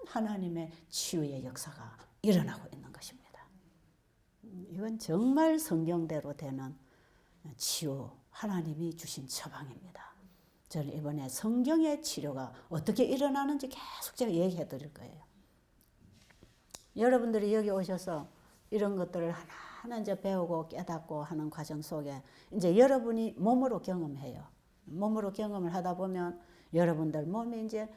하나님의 치유의 역사가 일어나고 있는 것입니다. 이건 정말 성경대로 되는 치유, 하나님이 주신 처방입니다. 저는 이번에 성경의 치료가 어떻게 일어나는지 계속 제가 얘기해 드릴 거예요. 여러분들이 여기 오셔서 이런 것들을 하나하나 이제 배우고 깨닫고 하는 과정 속에 이제 여러분이 몸으로 경험해요. 몸으로 경험을 하다 보면 여러분들 몸이 이제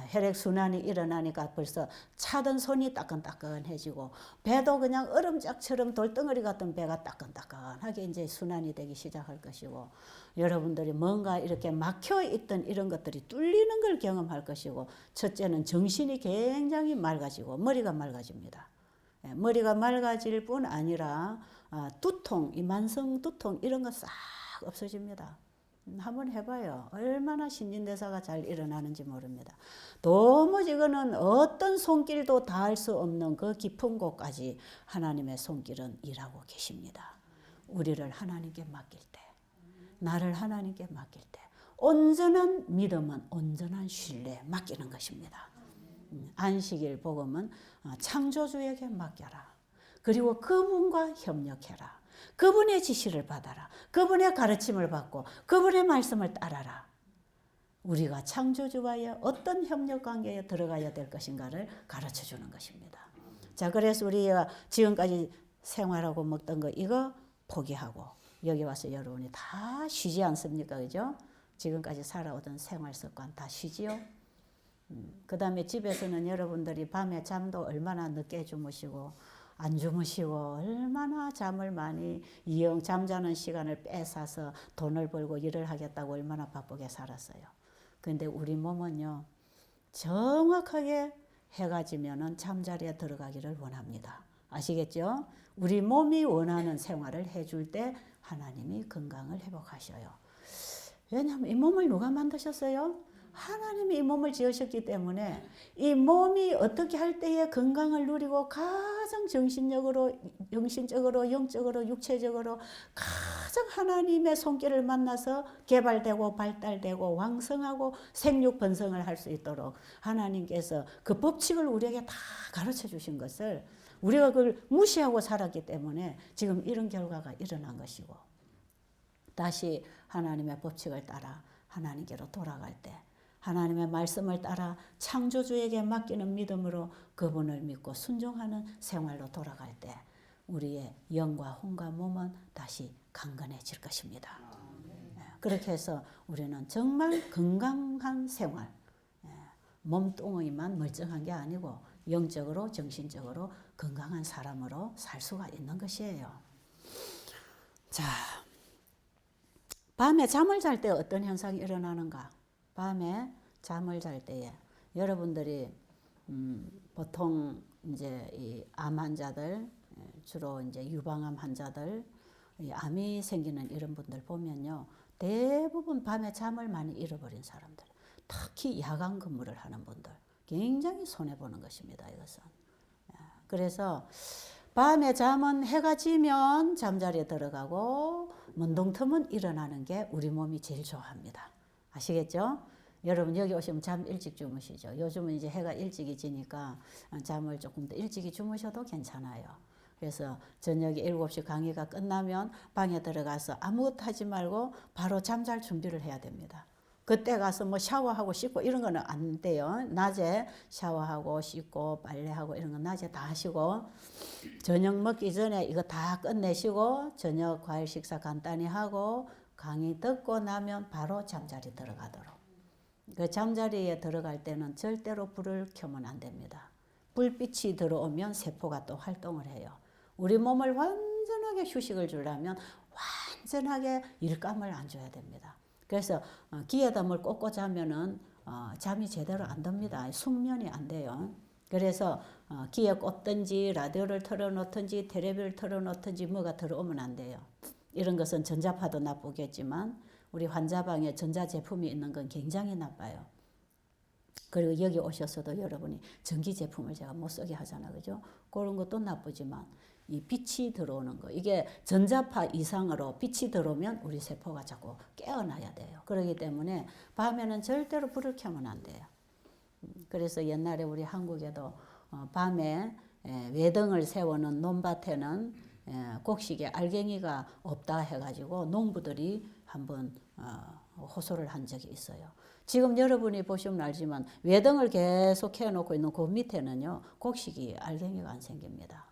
혈액순환이 일어나니까 벌써 차던 손이 따끈따끈해지고 배도 그냥 얼음짝처럼 돌덩어리 같은 배가 따끈따끈하게 이제 순환이 되기 시작할 것이고 여러분들이 뭔가 이렇게 막혀있던 이런 것들이 뚫리는 걸 경험할 것이고 첫째는 정신이 굉장히 맑아지고 머리가 맑아집니다. 머리가 맑아질 뿐 아니라 두통, 이 만성 두통 이런 거 싹 없어집니다. 한번 해봐요. 얼마나 신진대사가 잘 일어나는지 모릅니다. 도무지 그는 어떤 손길도 닿을 수 없는 그 깊은 곳까지 하나님의 손길은 일하고 계십니다. 우리를 하나님께 맡길 때, 나를 하나님께 맡길 때 온전한 믿음은 온전한 신뢰에 맡기는 것입니다. 안식일 복음은 창조주에게 맡겨라. 그리고 그분과 협력해라. 그분의 지시를 받아라. 그분의 가르침을 받고 그분의 말씀을 따라라. 우리가 창조주와의 어떤 협력관계에 들어가야 될 것인가를 가르쳐주는 것입니다. 자, 그래서 우리가 지금까지 생활하고 먹던 거 이거 포기하고 여기 와서 여러분이 다 쉬지 않습니까? 그죠? 지금까지 살아오던 생활 습관 다 쉬지요? 그 다음에 집에서는 여러분들이 밤에 잠도 얼마나 늦게 주무시고 안 주무시고 얼마나 잠을 많이 잠자는 시간을 뺏어서 돈을 벌고 일을 하겠다고 얼마나 바쁘게 살았어요. 그런데 우리 몸은요 정확하게 해가 지면은 잠자리에 들어가기를 원합니다. 아시겠죠? 우리 몸이 원하는 생활을 해줄 때 하나님이 건강을 회복하셔요. 왜냐하면 이 몸을 누가 만드셨어요? 하나님이 이 몸을 지으셨기 때문에 이 몸이 어떻게 할 때에 건강을 누리고 가장 정신적으로, 영적으로, 육체적으로 가장 하나님의 손길을 만나서 개발되고 발달되고 왕성하고 생육 번성을 할 수 있도록 하나님께서 그 법칙을 우리에게 다 가르쳐 주신 것을 우리가 그걸 무시하고 살았기 때문에 지금 이런 결과가 일어난 것이고 다시 하나님의 법칙을 따라 하나님께로 돌아갈 때 하나님의 말씀을 따라 창조주에게 맡기는 믿음으로 그분을 믿고 순종하는 생활로 돌아갈 때 우리의 영과 혼과 몸은 다시 강건해질 것입니다. 그렇게 해서 우리는 정말 건강한 생활, 몸뚱이만 멀쩡한 게 아니고 영적으로 정신적으로 건강한 사람으로 살 수가 있는 것이에요. 자, 밤에 잠을 잘 때 어떤 현상이 일어나는가? 밤에 잠을 잘 때에 여러분들이 보통 이제 이 암 환자들 주로 이제 유방암 환자들 암이 생기는 이런 분들 보면요 대부분 밤에 잠을 많이 잃어버린 사람들 특히 야간 근무를 하는 분들 굉장히 손해 보는 것입니다. 이것은 그래서 밤에 잠은 해가 지면 잠자리에 들어가고 문둥 틈은 일어나는 게 우리 몸이 제일 좋아합니다. 아시겠죠? 여러분 여기 오시면 잠 일찍 주무시죠. 요즘은 이제 해가 일찍이 지니까 잠을 조금 더 일찍이 주무셔도 괜찮아요. 그래서 저녁에 7시 강의가 끝나면 방에 들어가서 아무것도 하지 말고 바로 잠잘 준비를 해야 됩니다. 그때 가서 뭐 샤워하고 씻고 이런 거는 안 돼요. 낮에 샤워하고 씻고 빨래하고 이런 건 낮에 다 하시고 저녁 먹기 전에 이거 다 끝내시고 저녁 과일 식사 간단히 하고 강의 듣고 나면 바로 잠자리 들어가도록. 그 잠자리에 들어갈 때는 절대로 불을 켜면 안 됩니다. 불빛이 들어오면 세포가 또 활동을 해요. 우리 몸을 완전하게 휴식을 주려면 완전하게 일감을 안 줘야 됩니다. 그래서 기에담을 꽂고 자면은 잠이 제대로 안 듭니다. 숙면이 안 돼요. 그래서 기에 꽂든지 라디오를 틀어놓든지 텔레비를 틀어놓든지 뭐가 들어오면 안 돼요. 이런 것은 전자파도 나쁘겠지만 우리 환자방에 전자제품이 있는 건 굉장히 나빠요. 그리고 여기 오셔서도 여러분이 전기제품을 제가 못 쓰게 하잖아요. 그죠? 그런 것도 나쁘지만 이 빛이 들어오는 거, 이게 전자파 이상으로 빛이 들어오면 우리 세포가 자꾸 깨어나야 돼요. 그렇기 때문에 밤에는 절대로 불을 켜면 안 돼요. 그래서 옛날에 우리 한국에도 밤에 외등을 세우는 논밭에는 곡식에 알갱이가 없다 해가지고 농부들이 한번 호소를 한 적이 있어요. 지금 여러분이 보시면 알지만 외등을 계속 해놓고 있는 그 밑에는요 곡식이 알갱이가 안 생깁니다.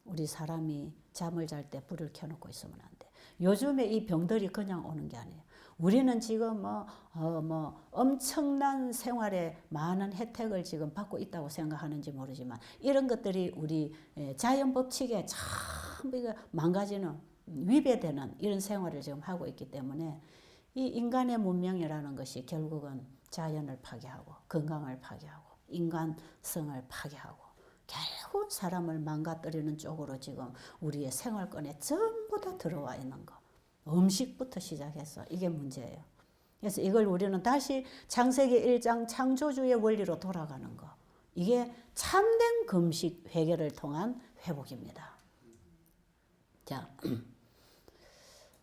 우리 사람이 잠을 잘 때 불을 켜놓고 있으면 안 돼. 요즘에 이 병들이 그냥 오는 게 아니에요. 우리는 지금 엄청난 생활에 많은 혜택을 지금 받고 있다고 생각하는지 모르지만 이런 것들이 우리 자연 법칙에 참 망가지는 위배되는 이런 생활을 지금 하고 있기 때문에 이 인간의 문명이라는 것이 결국은 자연을 파괴하고 건강을 파괴하고 인간성을 파괴하고 결국 사람을 망가뜨리는 쪽으로 지금 우리의 생활권에 전부 다 들어와 있는 거. 음식부터 시작해서 이게 문제예요. 그래서 이걸 우리는 다시 창세기 1장 창조주의 원리로 돌아가는 거. 이게 참된 금식 회개를 통한 회복입니다. 자,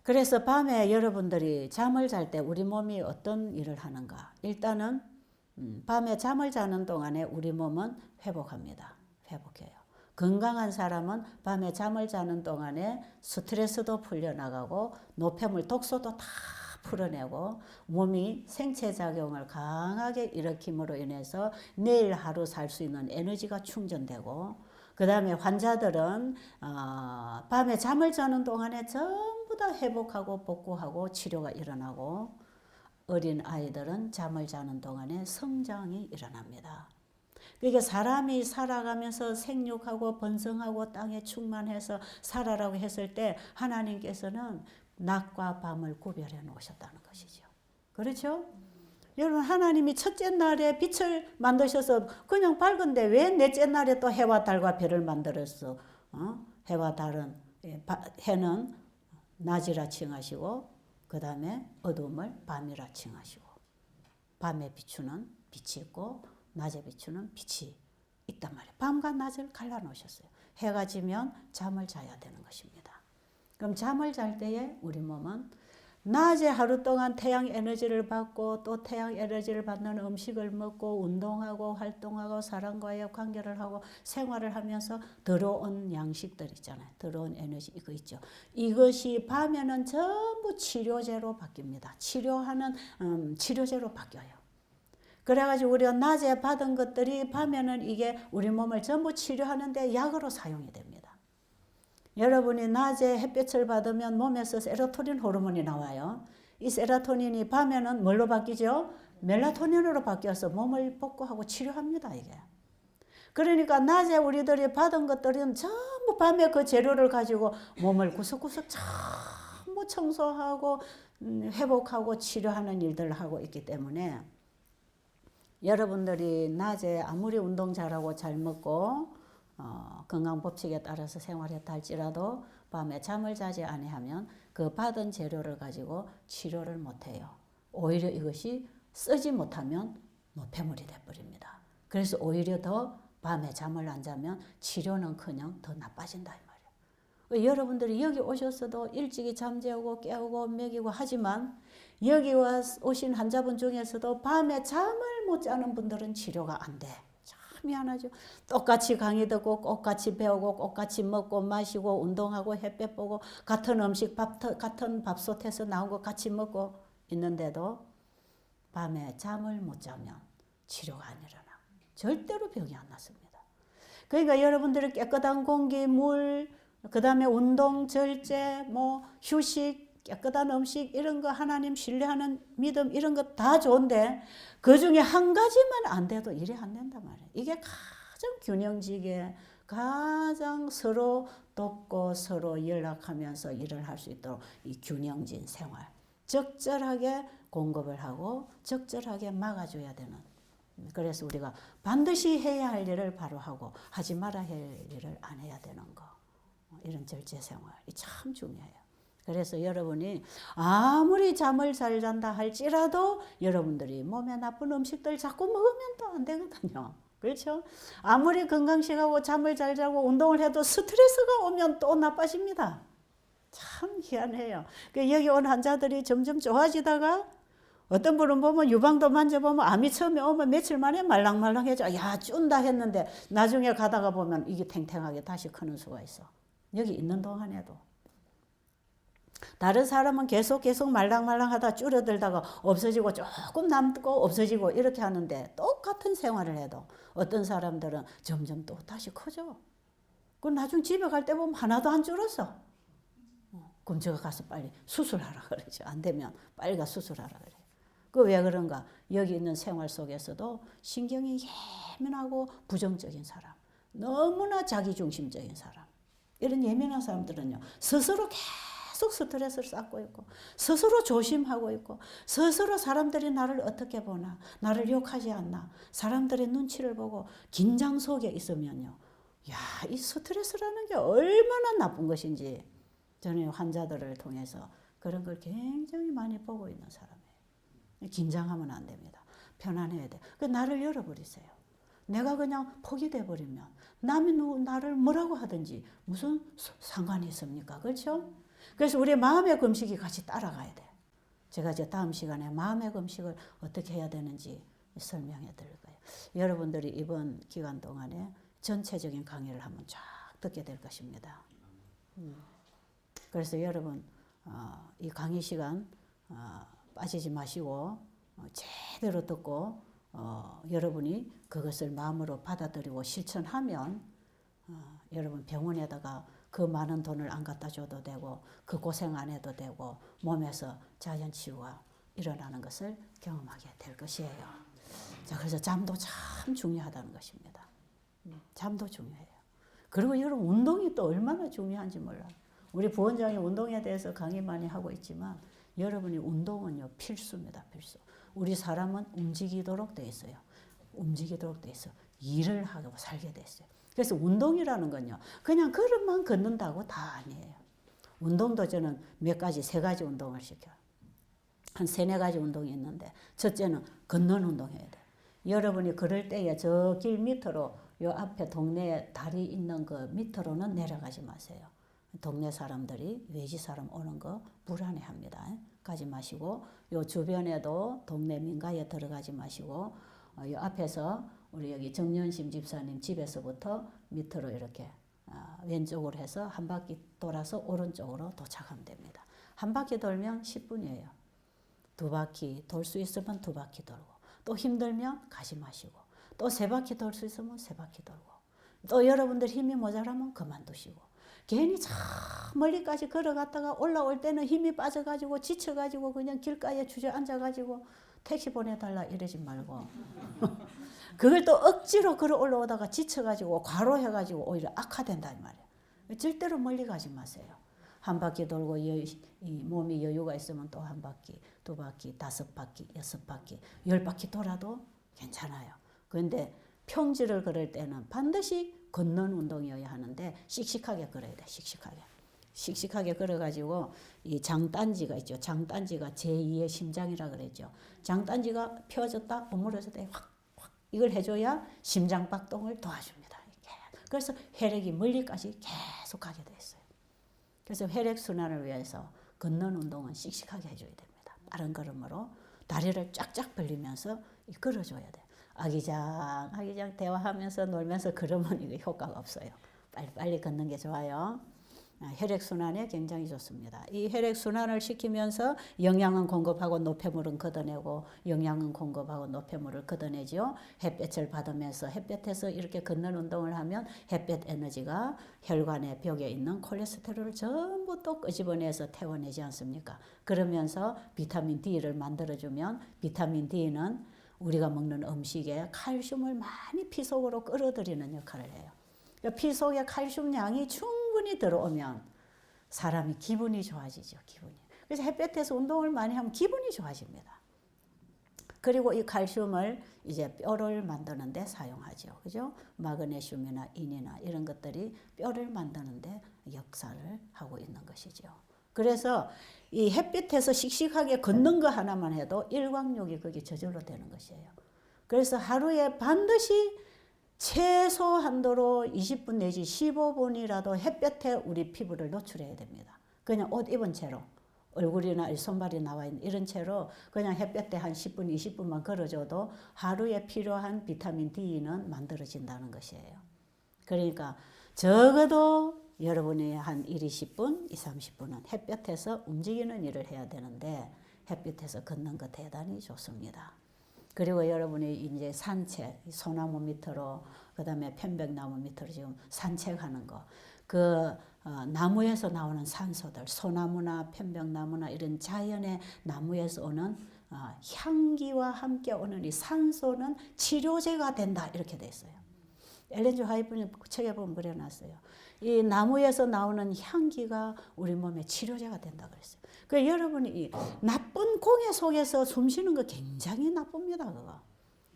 그래서 밤에 여러분들이 잠을 잘 때 우리 몸이 어떤 일을 하는가. 일단은 밤에 잠을 자는 동안에 우리 몸은 회복합니다. 회복해요. 건강한 사람은 밤에 잠을 자는 동안에 스트레스도 풀려나가고 노폐물 독소도 다 풀어내고 몸이 생체작용을 강하게 일으킴으로 인해서 내일 하루 살 수 있는 에너지가 충전되고 그 다음에 환자들은 밤에 잠을 자는 동안에 전부 다 회복하고 복구하고 치료가 일어나고 어린 아이들은 잠을 자는 동안에 성장이 일어납니다. 그러니까 사람이 살아가면서 생육하고 번성하고 땅에 충만해서 살아라고 했을 때 하나님께서는 낮과 밤을 구별해 놓으셨다는 것이죠. 그렇죠? 여러분 하나님이 첫째 날에 빛을 만드셔서 그냥 밝은데 왜 넷째 날에 또 해와 달과 별을 만들었어? 해와 달은 해는 낮이라 칭하시고 그 다음에 어둠을 밤이라 칭하시고 밤에 비추는 빛이 있고 낮에 비추는 빛이 있단 말이에요. 밤과 낮을 갈라놓으셨어요. 해가 지면 잠을 자야 되는 것입니다. 그럼 잠을 잘 때에 우리 몸은 낮에 하루 동안 태양 에너지를 받고 또 태양 에너지를 받는 음식을 먹고 운동하고 활동하고 사람과의 관계를 하고 생활을 하면서 들어온 양식들 있잖아요. 들어온 에너지 이거 있죠. 이것이 밤에는 전부 치료제로 바뀝니다. 치료하는 치료제로 바뀌어요. 그래가지고 우리가 낮에 받은 것들이 밤에는 이게 우리 몸을 전부 치료하는데 약으로 사용이 됩니다. 여러분이 낮에 햇볕을 받으면 몸에서 세로토닌 호르몬이 나와요. 이 세로토닌이 밤에는 뭘로 바뀌죠? 멜라토닌으로 바뀌어서 몸을 복구하고 치료합니다. 이게. 그러니까 낮에 우리들이 받은 것들은 전부 밤에 그 재료를 가지고 몸을 구석구석 전부 청소하고 회복하고 치료하는 일들을 하고 있기 때문에 여러분들이 낮에 아무리 운동 잘하고 잘 먹고 건강 법칙에 따라서 생활했다 할지라도 밤에 잠을 자지 아니하면 그 받은 재료를 가지고 치료를 못해요. 오히려 이것이 쓰지 못하면 노폐물이 돼버립니다. 그래서 오히려 더 밤에 잠을 안 자면 치료는커녕 더 나빠진다 이 말이에요. 여러분들이 여기 오셨어도 일찍이 잠재우고 깨우고 먹이고 하지만 여기 오신 환자분 중에서도 밤에 잠을 못 자는 분들은 치료가 안 돼. 참 미안하죠. 똑같이 강의 듣고 똑같이 배우고 똑같이 먹고 마시고 운동하고 햇볕 보고 같은 음식 같은 밥솥에서 나온 거 같이 먹고 있는데도 밤에 잠을 못 자면 치료가 안 일어나. 절대로 병이 안 났습니다. 그러니까 여러분들이 깨끗한 공기, 물, 그 다음에 운동, 절제, 휴식, 깨끗한 음식 이런 거 하나님 신뢰하는 믿음 이런 거 다 좋은데 그 중에 한 가지만 안 돼도 일이 안 된단 말이에요. 이게 가장 균형지게 가장 서로 돕고 서로 연락하면서 일을 할 수 있도록 이 균형진 생활. 적절하게 공급을 하고 적절하게 막아줘야 되는. 그래서 우리가 반드시 해야 할 일을 바로 하고 하지 말아야 할 일을 안 해야 되는 거. 이런 절제 생활이 참 중요해요. 그래서 여러분이 아무리 잠을 잘 잔다 할지라도 여러분들이 몸에 나쁜 음식들 자꾸 먹으면 또 안 되거든요. 그렇죠? 아무리 건강식하고 잠을 잘 자고 운동을 해도 스트레스가 오면 또 나빠집니다. 참 희한해요. 여기 온 환자들이 점점 좋아지다가 어떤 분은 보면 유방도 만져보면 암이 처음에 오면 며칠 만에 말랑말랑해져. 야, 쭌다 했는데 나중에 가다가 보면 이게 탱탱하게 다시 크는 수가 있어. 여기 있는 동안에도. 다른 사람은 계속 말랑말랑하다 줄어들다가 없어지고 조금 남고 없어지고 이렇게 하는데 똑같은 생활을 해도 어떤 사람들은 점점 또 다시 커져. 그 나중 집에 갈 때 보면 하나도 안 줄었어. 그럼 제가 가서 빨리 수술하라 그러죠. 안 되면 빨리 가 수술하라 그래요. 그 왜 그런가? 여기 있는 생활 속에서도 신경이 예민하고 부정적인 사람, 너무나 자기중심적인 사람, 이런 예민한 사람들은요 스스로 계속 스트레스를 쌓고 있고 스스로 조심하고 있고 스스로 사람들이 나를 어떻게 보나, 나를 욕하지 않나, 사람들의 눈치를 보고 긴장 속에 있으면요, 야, 이 스트레스라는 게 얼마나 나쁜 것인지 저는 환자들을 통해서 그런 걸 굉장히 많이 보고 있는 사람이에요. 긴장하면 안 됩니다. 편안해야 돼. 나를 열어버리세요. 내가 그냥 포기돼 버리면 남이 나를 뭐라고 하든지 무슨 상관이 있습니까? 그렇죠? 그래서 우리 마음의 금식이 같이 따라가야 돼. 제가 이제 다음 시간에 마음의 금식을 어떻게 해야 되는지 설명해 드릴 거예요. 여러분들이 이번 기간 동안에 전체적인 강의를 한번 쫙 듣게 될 것입니다. 그래서 여러분 이 강의 시간 빠지지 마시고 제대로 듣고 여러분이 그것을 마음으로 받아들이고 실천하면 여러분 병원에다가 그 많은 돈을 안 갖다 줘도 되고 그 고생 안 해도 되고 몸에서 자연치유가 일어나는 것을 경험하게 될 것이에요. 자, 그래서 잠도 참 중요하다는 것입니다. 잠도 중요해요. 그리고 여러분 운동이 또 얼마나 중요한지 몰라요. 우리 부원장이 운동에 대해서 강의 많이 하고 있지만 여러분이 운동은요 필수입니다. 필수. 우리 사람은 움직이도록 돼 있어요. 움직이도록 돼 있어. 일을 하고 살게 돼 있어요. 그래서 운동이라는 건요 그냥 걸음만 걷는다고 다 아니에요. 운동도 저는 몇 가지, 3가지 운동을 시켜요. 한 3-4가지 운동이 있는데 첫째는 걷는 운동해야 돼. 여러분이 걸을 때에 저 길 밑으로 요 앞에 동네에 다리 있는 그 밑으로는 내려가지 마세요. 동네 사람들이 외지 사람 오는 거 불안해합니다. 가지 마시고 요 주변에도 동네 민가에 들어가지 마시고 요 앞에서 우리 여기 정연심 집사님 집에서부터 밑으로 이렇게 왼쪽으로 해서 한 바퀴 돌아서 오른쪽으로 도착하면 됩니다. 한 바퀴 돌면 10분이에요. 2바퀴 돌 수 있으면 2바퀴 돌고 또 힘들면 가지 마시고 또 3바퀴 돌 수 있으면 3바퀴 돌고 또 여러분들 힘이 모자라면 그만두시고 괜히 저 멀리까지 걸어갔다가 올라올 때는 힘이 빠져가지고 지쳐가지고 그냥 길가에 주저앉아가지고 택시 보내달라 이러지 말고 그걸 또 억지로 걸어 올라오다가 지쳐가지고 과로해가지고 오히려 악화된단 말이에요. 절대로 멀리 가지 마세요. 한 바퀴 돌고 이 몸이 여유가 있으면 또 한 바퀴, 2바퀴, 5바퀴, 6바퀴, 10바퀴 돌아도 괜찮아요. 그런데 평지를 걸을 때는 반드시 걷는 운동이어야 하는데 씩씩하게 걸어야 돼. 씩씩하게 걸어가지고 이 장단지가 있죠. 장단지가 제2의 심장이라 그랬죠. 장단지가 펴졌다 오므려졌다 확 이걸 해줘야 심장 박동을 도와줍니다. 그래서 혈액이 멀리까지 계속 가게 돼 있어요. 그래서 혈액 순환을 위해서 걷는 운동은 씩씩하게 해줘야 됩니다. 빠른 걸음으로 다리를 쫙쫙 벌리면서 걸어줘야 돼요. 아기장 대화하면서 놀면서 걸으면 이거 효과가 없어요. 빨리 걷는 게 좋아요. 혈액순환에 굉장히 좋습니다. 이 혈액순환을 시키면서 영양은 공급하고 노폐물은 걷어내고 영양은 공급하고 노폐물을 걷어내죠. 햇볕을 받으면서 햇볕에서 이렇게 걷는 운동을 하면 햇볕 에너지가 혈관의 벽에 있는 콜레스테롤을 전부 또 끄집어내서 태워내지 않습니까? 그러면서 비타민 D를 만들어주면 비타민 D는 우리가 먹는 음식에 칼슘을 많이 피 속으로 끌어들이는 역할을 해요. 피 속에 칼슘 양이 충분히 들어오면 사람이 기분이 좋아지죠. 그래서 햇볕에서 운동을 많이 하면 기분이 좋아집니다. 그리고 이 칼슘을 이제 뼈를 만드는 데 사용하죠. 그죠? 마그네슘이나 인이나 이런 것들이 뼈를 만드는 데 역사를 하고 있는 것이죠. 그래서 이 햇빛에서 씩씩하게 걷는 거 하나만 해도 일광욕이 거기 저절로 되는 것이에요. 그래서 하루에 반드시 최소 한도로 20분 내지 15분이라도 햇볕에 우리 피부를 노출해야 됩니다. 그냥 옷 입은 채로 얼굴이나 손발이 나와 있는 이런 채로 그냥 햇볕에 한 10분, 20분만 걸어줘도 하루에 필요한 비타민 D는 만들어진다는 것이에요. 그러니까 적어도 여러분이 한 1, 20분, 2, 30분은 햇볕에서 움직이는 일을 해야 되는데 햇빛에서 걷는 거 대단히 좋습니다. 그리고 여러분이 이제 산책, 소나무 밑으로, 그 다음에 편백나무 밑으로 지금 산책하는 거, 나무에서 나오는 산소들, 소나무나 편백나무나 이런 자연의 나무에서 오는 향기와 함께 오는 이 산소는 치료제가 된다. 이렇게 돼 있어요. 엘렌 G 화이트는 책에 보면 그려놨어요. 이 나무에서 나오는 향기가 우리 몸에 치료제가 된다 그랬어요. 그 여러분이 이 나쁜 공해 속에서 숨 쉬는 거 굉장히 나쁩니다. 그거.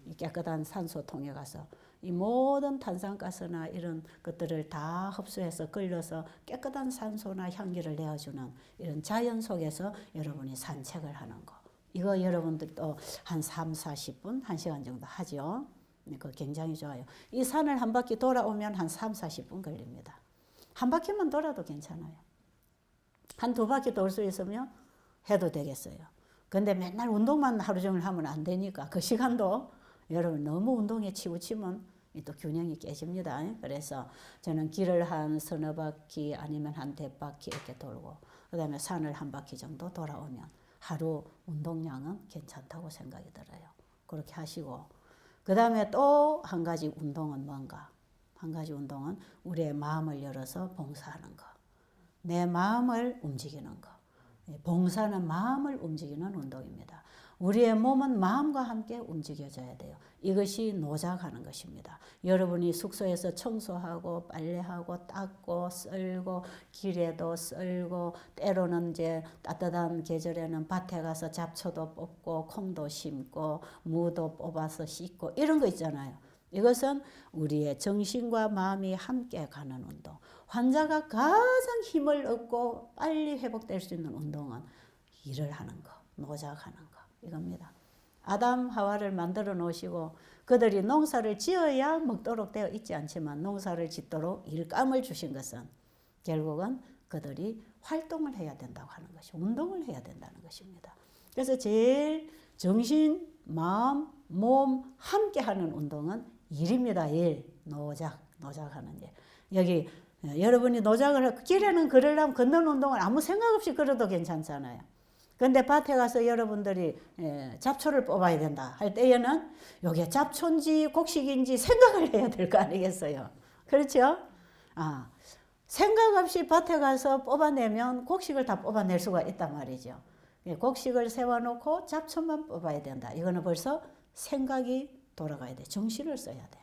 이 깨끗한 산소통에 가서 이 모든 탄산가스나 이런 것들을 다 흡수해서 끌려서 깨끗한 산소나 향기를 내어주는 이런 자연 속에서 여러분이 산책을 하는 거. 이거 여러분들도 한 3, 40분, 1시간 정도 하죠. 그거 굉장히 좋아요. 이 산을 한 바퀴 돌아오면 한 3, 40분 걸립니다. 한 바퀴만 돌아도 괜찮아요. 한 2바퀴 돌 수 있으면 해도 되겠어요. 근데 맨날 운동만 하루 종일 하면 안 되니까 그 시간도 여러분 너무 운동에 치우치면 또 균형이 깨집니다. 그래서 저는 길을 한 서너 바퀴 아니면 한 100바퀴 이렇게 돌고 그 다음에 산을 한 바퀴 정도 돌아오면 하루 운동량은 괜찮다고 생각이 들어요. 그렇게 하시고 그 다음에 또 한 가지 운동은 뭔가? 한 가지 운동은 우리의 마음을 열어서 봉사하는 거. 내 마음을 움직이는 거. 봉사는 마음을 움직이는 운동입니다. 우리의 몸은 마음과 함께 움직여져야 돼요. 이것이 노작하는 것입니다. 여러분이 숙소에서 청소하고 빨래하고 닦고 썰고 길에도 썰고 때로는 이제 따뜻한 계절에는 밭에 가서 잡초도 뽑고 콩도 심고 무도 뽑아서 씻고 이런 거 있잖아요. 이것은 우리의 정신과 마음이 함께 가는 운동. 환자가 가장 힘을 얻고 빨리 회복될 수 있는 운동은 일을 하는 거, 노작하는 거 이겁니다. 아담 하와를 만들어 놓으시고 그들이 농사를 지어야 먹도록 되어 있지 않지만 농사를 짓도록 일감을 주신 것은 결국은 그들이 활동을 해야 된다고 하는 것이 운동을 해야 된다는 것입니다. 그래서 제일 정신, 마음, 몸 함께 하는 운동은 일입니다. 일, 노작하는 일. 여기 여러분이 노작을 길에는 걸으려면 걷는 운동을 아무 생각 없이 걸어도 괜찮잖아요. 근데 밭에 가서 여러분들이 잡초를 뽑아야 된다 할 때에는 이게 잡초인지 곡식인지 생각을 해야 될 거 아니겠어요. 그렇죠? 생각 없이 밭에 가서 뽑아내면 곡식을 다 뽑아낼 수가 있단 말이죠. 곡식을 세워놓고 잡초만 뽑아야 된다. 이거는 벌써 생각이 돌아가야 돼. 정신을 써야 돼.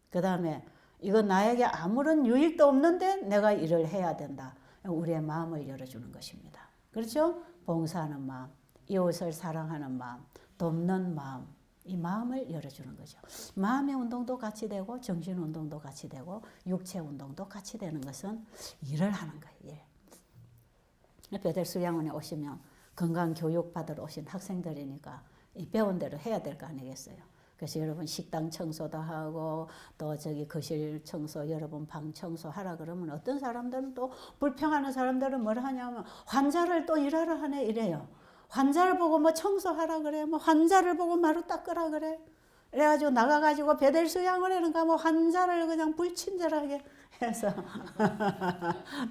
그 다음에 이건 나에게 아무런 유익도 없는데 내가 일을 해야 된다. 우리의 마음을 열어주는 것입니다. 그렇죠? 봉사하는 마음, 이웃을 사랑하는 마음, 돕는 마음, 이 마음을 열어주는 거죠. 마음의 운동도 같이 되고 정신 운동도 같이 되고 육체 운동도 같이 되는 것은 일을 하는 거예요. 일. 베델 수양원에 오시면 건강교육 받으러 오신 학생들이니까 이 배운 대로 해야 될 거 아니겠어요. 그래서 여러분 식당 청소도 하고 또 저기 거실 청소 여러분 방 청소하라 그러면 어떤 사람들은 또 불평하는 사람들은 뭘 하냐면 환자를 또 일하러 하네 이래요. 환자를 보고 뭐 청소하라 그래. 뭐 환자를 보고 마루 닦으라 그래. 그래가지고 나가가지고 베델수양원에는 뭐 환자를 그냥 불친절하게 해서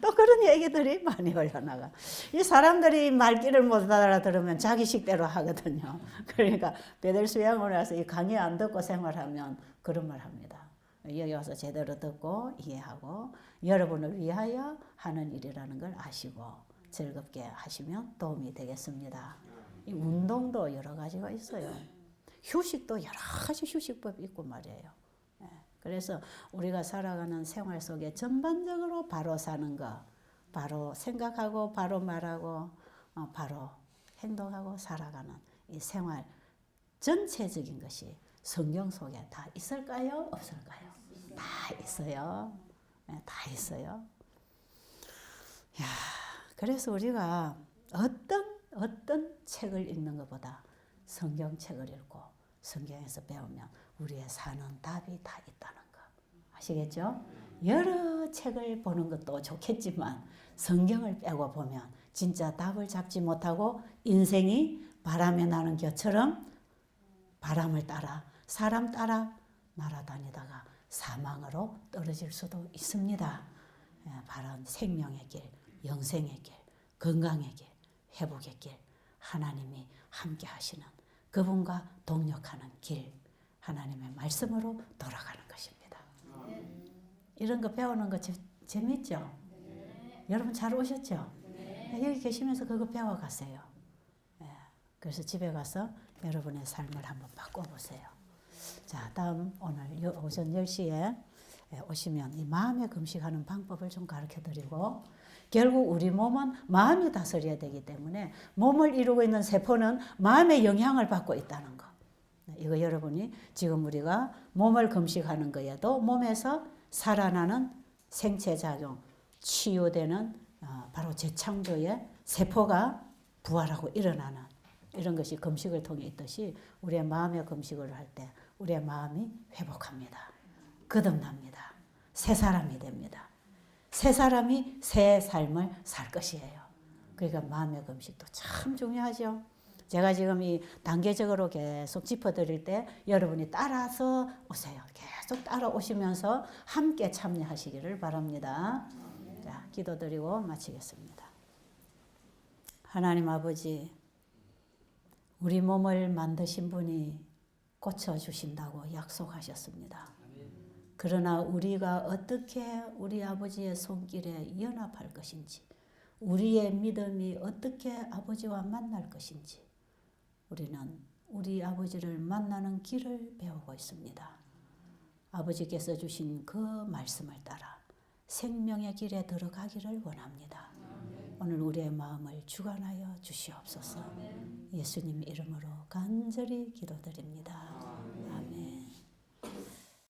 또 그런 얘기들이 많이 올라나가. 이 사람들이 말귀를 못 알아들으면 자기 식대로 하거든요. 그러니까 베델수양원에 와서 이 강의 안 듣고 생활하면 그런 말 합니다. 여기 와서 제대로 듣고 이해하고 여러분을 위하여 하는 일이라는 걸 아시고 즐겁게 하시면 도움이 되겠습니다. 이 운동도 여러 가지가 있어요. 휴식도 여러 가지 휴식법이 있고 말이에요. 그래서 우리가 살아가는 생활 속에 전반적으로 바로 사는 거, 바로 생각하고 바로 말하고 바로 행동하고 살아가는 이 생활 전체적인 것이 성경 속에 다 있을까요? 없을까요? 다 있어요. 다 있어요. 야, 그래서 우리가 어떤 책을 읽는 것보다 성경책을 읽고 성경에서 배우면 우리의 사는 답이 다 있다는 거 아시겠죠? 여러 책을 보는 것도 좋겠지만 성경을 빼고 보면 진짜 답을 잡지 못하고 인생이 바람에 나는 겨처럼 바람을 따라 사람 따라 날아다니다가 사망으로 떨어질 수도 있습니다. 바른 생명의 길, 영생의 길, 건강의 길, 회복의 길, 하나님이 함께 하시는 그분과 동력하는 길, 하나님의 말씀으로 돌아가는 것입니다. 이런 거 배우는 거 재밌죠? 여러분 잘 오셨죠? 여기 계시면서 그거 배워가세요. 그래서 집에 가서 여러분의 삶을 한번 바꿔보세요. 자, 다음 오늘 오전 10시에 오시면 이 마음의 금식하는 방법을 좀 가르쳐드리고 결국 우리 몸은 마음이 다스려야 되기 때문에 몸을 이루고 있는 세포는 마음의 영향을 받고 있다는 거. 이거 여러분이 지금 우리가 몸을 금식하는 거에도 몸에서 살아나는 생체작용, 치유되는 바로 재창조의 세포가 부활하고 일어나는 이런 것이 금식을 통해 있듯이 우리의 마음의 금식을 할 때 우리의 마음이 회복합니다. 거듭납니다. 새 사람이 됩니다. 새 사람이 새 삶을 살 것이에요. 그러니까 마음의 금식도 참 중요하죠. 제가 지금 이 단계적으로 계속 짚어드릴 때 여러분이 따라서 오세요. 계속 따라오시면서 함께 참여하시기를 바랍니다. 자, 기도드리고 마치겠습니다. 하나님 아버지, 우리 몸을 만드신 분이 고쳐주신다고 약속하셨습니다. 그러나 우리가 어떻게 우리 아버지의 손길에 연합할 것인지, 우리의 믿음이 어떻게 아버지와 만날 것인지, 우리는 우리 아버지를 만나는 길을 배우고 있습니다. 아버지께서 주신 그 말씀을 따라 생명의 길에 들어가기를 원합니다. 오늘 우리의 마음을 주관하여 주시옵소서. 예수님 이름으로 간절히 기도드립니다.